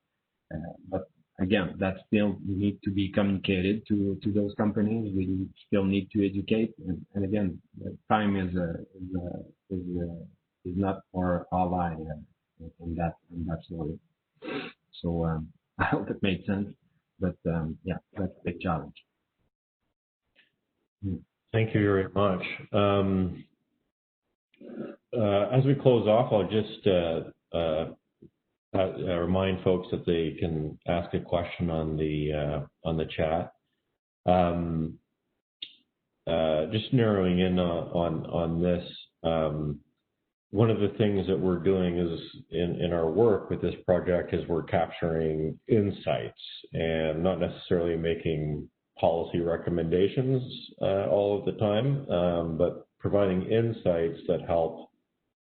again, that still need to be communicated to those companies. We still need to educate, and again, time is not our ally in that story. So I hope it made sense, but yeah, that's a big challenge. Thank you very much. As we close off, I'll just remind folks that they can ask a question on the chat. Just narrowing in on this, one of the things that we're doing is in our work with this project is we're capturing insights and not necessarily making policy recommendations all of the time, but providing insights that help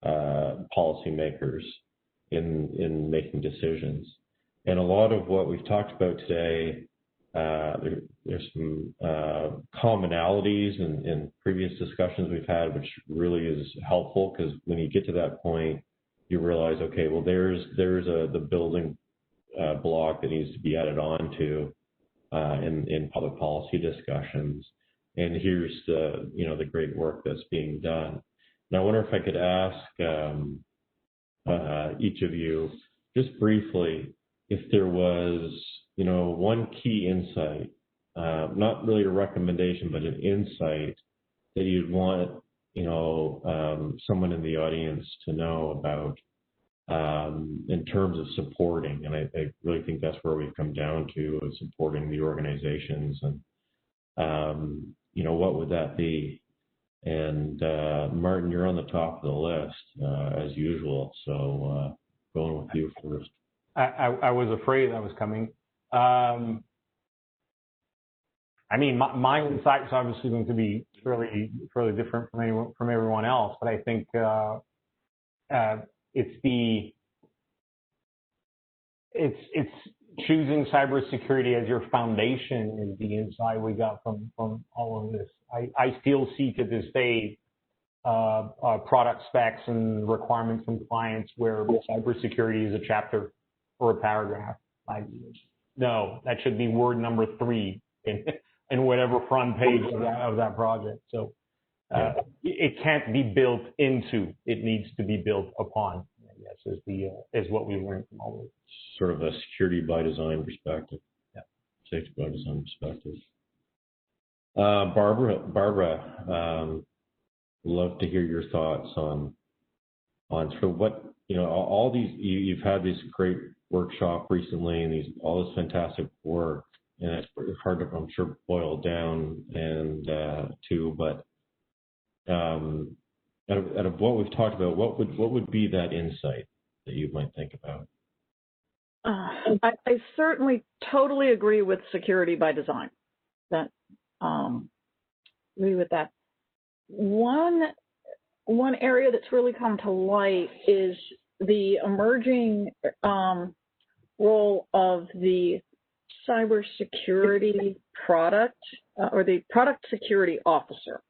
policymakers in making decisions. And a lot of what we've talked about today, there's some commonalities in previous discussions we've had, which really is helpful, because when you get to that point, you realize, okay, well, there's the building block that needs to be added on to in public policy discussions. And here's the great work that's being done. Now, I wonder if I could ask each of you just briefly if there was, one key insight, not really a recommendation, but an insight that you'd want, someone in the audience to know about in terms of supporting. And I really think that's where we've come down to, is supporting the organizations. And, what would that be? And Martin, you're on the top of the list as usual. So going with you first. I was afraid that was coming. My insight's obviously going to be fairly different from everyone else, but I think it's choosing cybersecurity as your foundation is the insight we got from all of this. I still see to this day product specs and requirements from clients where cybersecurity is a chapter or a paragraph. No, that should be word number 3 in whatever front page of that project. So it can't be built into; it needs to be built upon. I guess is what we learned from all of it. Sort of a security by design perspective. Yeah, safety by design perspective. Barbara, love to hear your thoughts on sort of what all these. You've had this great workshop recently, and all this fantastic work, and it's hard to, I'm sure, boil down and but out of what we've talked about, what would be that insight that you might think about? I certainly totally agree with security by design. That agree with that. One area that's really come to light is the emerging role of the cybersecurity product or the product security officer,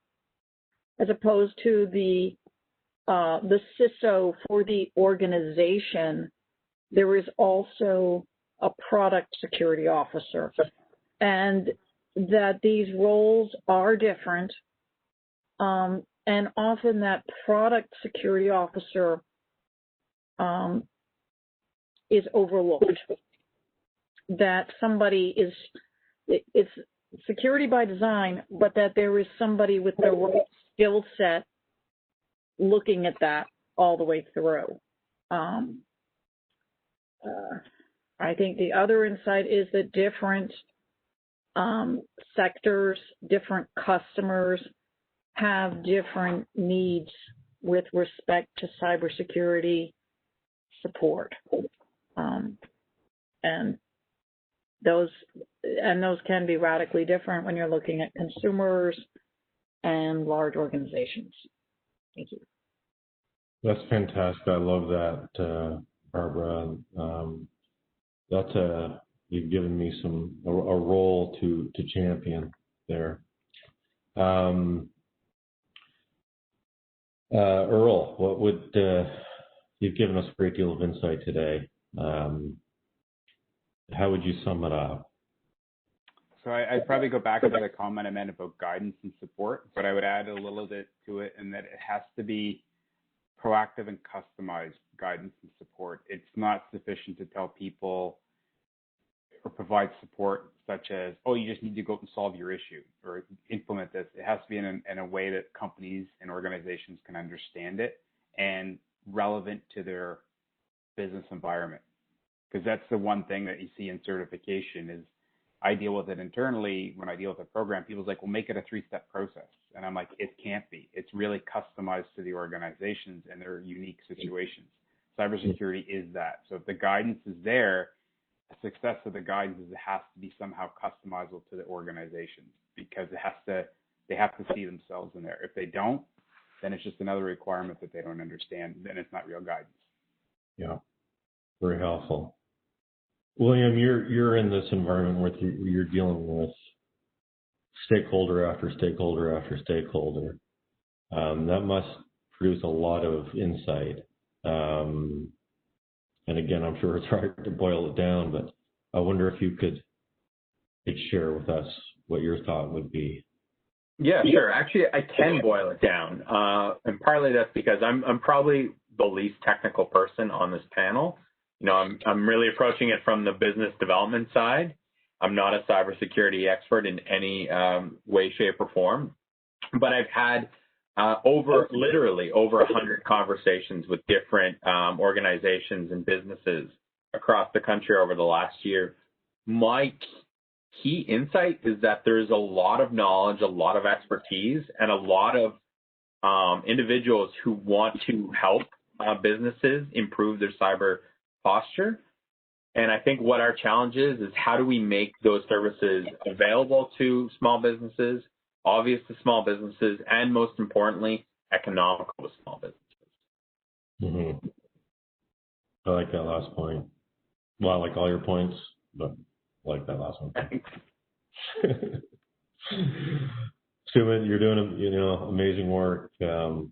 as opposed to the CISO for the organization. There is also a product security officer, and that these roles are different, and often that product security officer is overlooked. That somebody it's security by design, but that there is somebody with the right skill set looking at that all the way through. I think the other insight is that different sectors, different customers have different needs with respect to cybersecurity support. And those can be radically different when you're looking at consumers and large organizations. Thank you. That's fantastic. I love that, Barbara. You've given me a role to champion there. Earl, what would you've given us a great deal of insight today. How would you sum it up? So I'd probably go back to the comment I meant about guidance and support, but I would add a little bit to it, in that it has to be proactive and customized guidance and support. It's not sufficient to tell people or provide support such as, oh, you just need to go out and solve your issue or implement this. It has to be in a way that companies and organizations can understand it and relevant to their business environment. Because that's the one thing that you see in certification is I deal with it internally. When I deal with a program, people's like, well, make it a 3-step process. And I'm like, it can't be. It's really customized to the organizations and their unique situations. Cybersecurity is that. So if the guidance is there, the success of the guidance is it has to be somehow customizable to the organization, because they have to see themselves in there. If they don't, then it's just another requirement that they don't understand. Then it's not real guidance. Yeah, very helpful. William, you're in this environment where you're dealing with stakeholder after stakeholder after stakeholder. That must produce a lot of insight. And again, I'm sure it's hard to boil it down, but I wonder if you could share with us what your thought would be. Yeah, sure. Actually, I can boil it down. And partly that's because I'm probably the least technical person on this panel. You know, I'm really approaching it from the business development side. I'm not a cybersecurity expert in any way, shape, or form, but I've had literally over 100 conversations with different organizations and businesses across the country over the last year. My key insight is that there's a lot of knowledge, a lot of expertise, and a lot of individuals who want to help businesses improve their cyber posture. And I think what our challenge is how do we make those services available to small businesses, obvious to small businesses, and most importantly, economical to small businesses. Mm-hmm. I like that last point. Well, I like all your points, but I like that last one. Sumit, you're doing amazing work. Your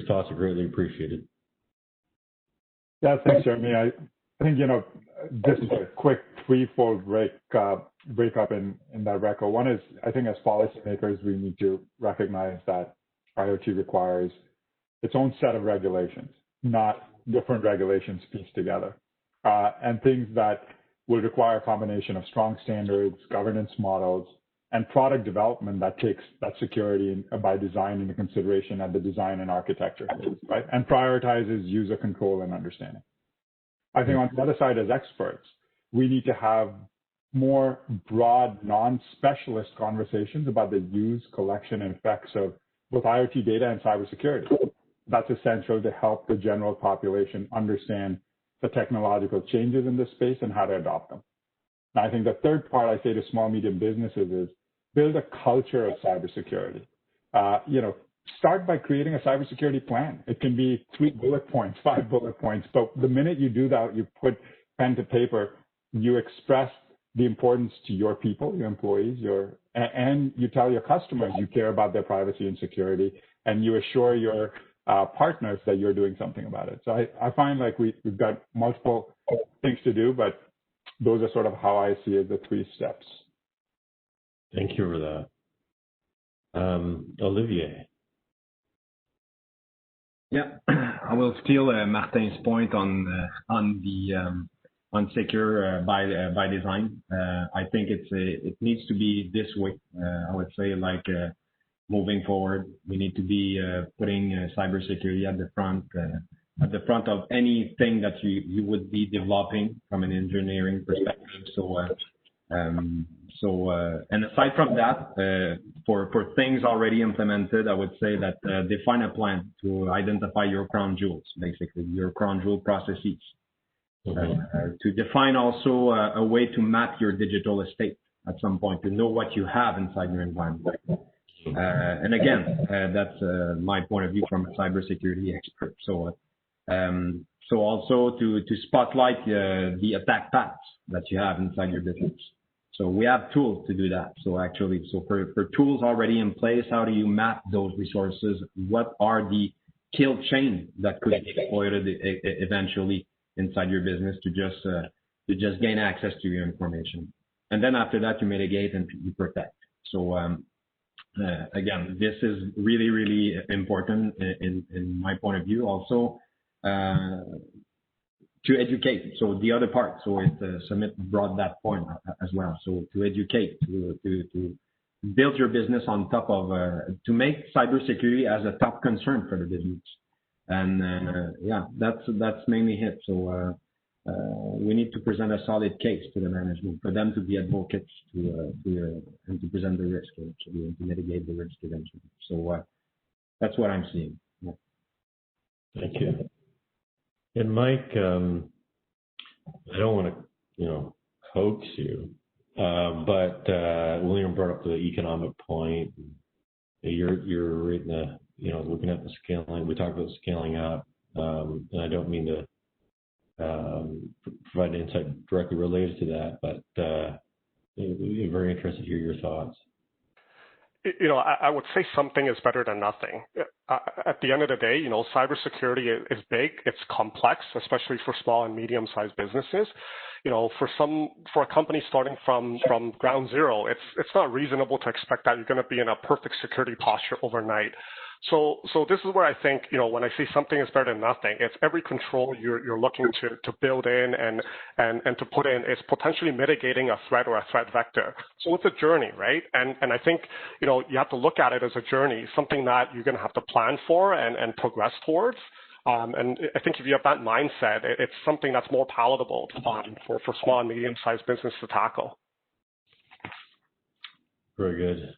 thoughts are greatly appreciated. Yeah, thanks, Jeremy. I think, just a quick threefold breakup in that record. One is, I think as policymakers, we need to recognize that IoT requires its own set of regulations, not different regulations pieced together. And things that will require a combination of strong standards, governance models, and product development that takes that security by design into consideration at the design and architecture phase, right? And prioritizes user control and understanding. I think on the other side, as experts, we need to have more broad, non-specialist conversations about the use, collection, and effects of both IoT data and cybersecurity. That's essential to help the general population understand the technological changes in this space and how to adopt them. Now, I think the third part I say to small, medium businesses is build a culture of cybersecurity. Start by creating a cybersecurity plan. It can be 3 bullet points, 5 bullet points, but the minute you do that, you put pen to paper, you express the importance to your people, your employees, and you tell your customers you care about their privacy and security, and you assure your partners that you're doing something about it. So I find like we've got multiple things to do, but those are sort of how I see it, the 3 steps. Thank you for that. Olivier. Yeah, I will steal Martin's point on secure by design. I think it needs to be this way. I would say moving forward, we need to be putting cybersecurity at the front of anything that you would be developing from an engineering perspective. And aside from that, for things already implemented, I would say that define a plan to identify your crown jewels, basically your crown jewel processes. Mm-hmm. To define also a way to map your digital estate at some point, to know what you have inside your environment. And again, that's my point of view from a cybersecurity expert. So also to spotlight the attack paths that you have inside your business. So we have tools to do that. So for tools already in place, how do you map those resources? What are the kill chains that could be exploited eventually inside your business to just gain access to your information? And then after that, you mitigate and you protect. So again, this is really, really important in my point of view. Also, to educate. So the other part, Sumit brought that point as well. So to educate, to build your business on top of, to make cybersecurity as a top concern for the business. And that's mainly it. So we need to present a solid case to the management for them to be advocates and to present the risk eventually and to mitigate the risk eventually. So that's what I'm seeing. Yeah. Thank you. And Mike, I don't want to, coax you, but William brought up the economic point. You're right in the, looking at the scaling. We talked about scaling up, and I don't mean to provide insight directly related to that, but I'm very interested to hear your thoughts. I would say something is better than nothing. At the end of the day, cybersecurity is big, it's complex, especially for small and medium-sized businesses. For a company starting from ground zero, it's not reasonable to expect that you're going to be in a perfect security posture overnight. So this is where I think, when I say something is better than nothing, it's every control you're looking to build in and to put in is potentially mitigating a threat or a threat vector. So it's a journey, right? And I think, you have to look at it as a journey, something that you're going to have to plan for and progress towards. And I think if you have that mindset, it's something that's more palatable for small and medium-sized business to tackle. Very good.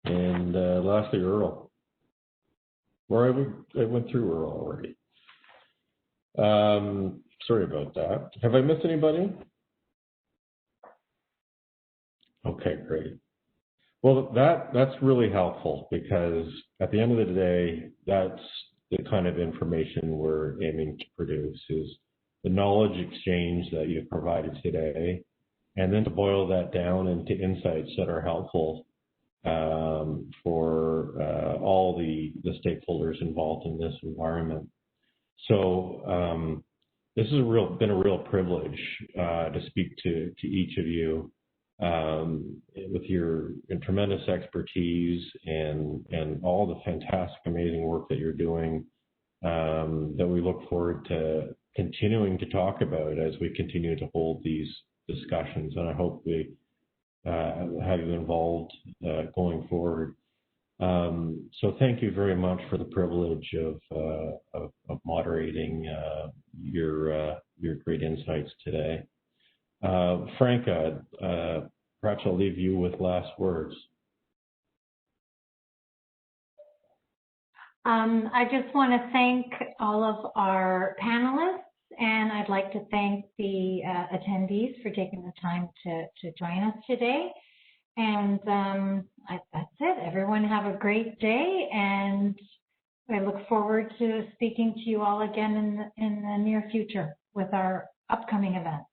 And lastly, Earl. I went through Earl already. Sorry about that. Have I missed anybody? Okay, great. Well, that's really helpful because at the end of the day, that's the kind of information we're aiming to produce is the knowledge exchange that you've provided today, and then to boil that down into insights that are helpful for all the stakeholders involved in this environment. So this has been a real privilege to speak to each of you with your tremendous expertise and all the fantastic, amazing work that you're doing that we look forward to continuing to talk about as we continue to hold these discussions. And I hope we have you involved going forward. So thank you very much for the privilege of moderating your great insights today. Franca, perhaps I'll leave you with last words. I just want to thank all of our panelists, and I'd like to thank the attendees for taking the time to join us today. And that's it. Everyone have a great day, and I look forward to speaking to you all again in the near future with our upcoming events.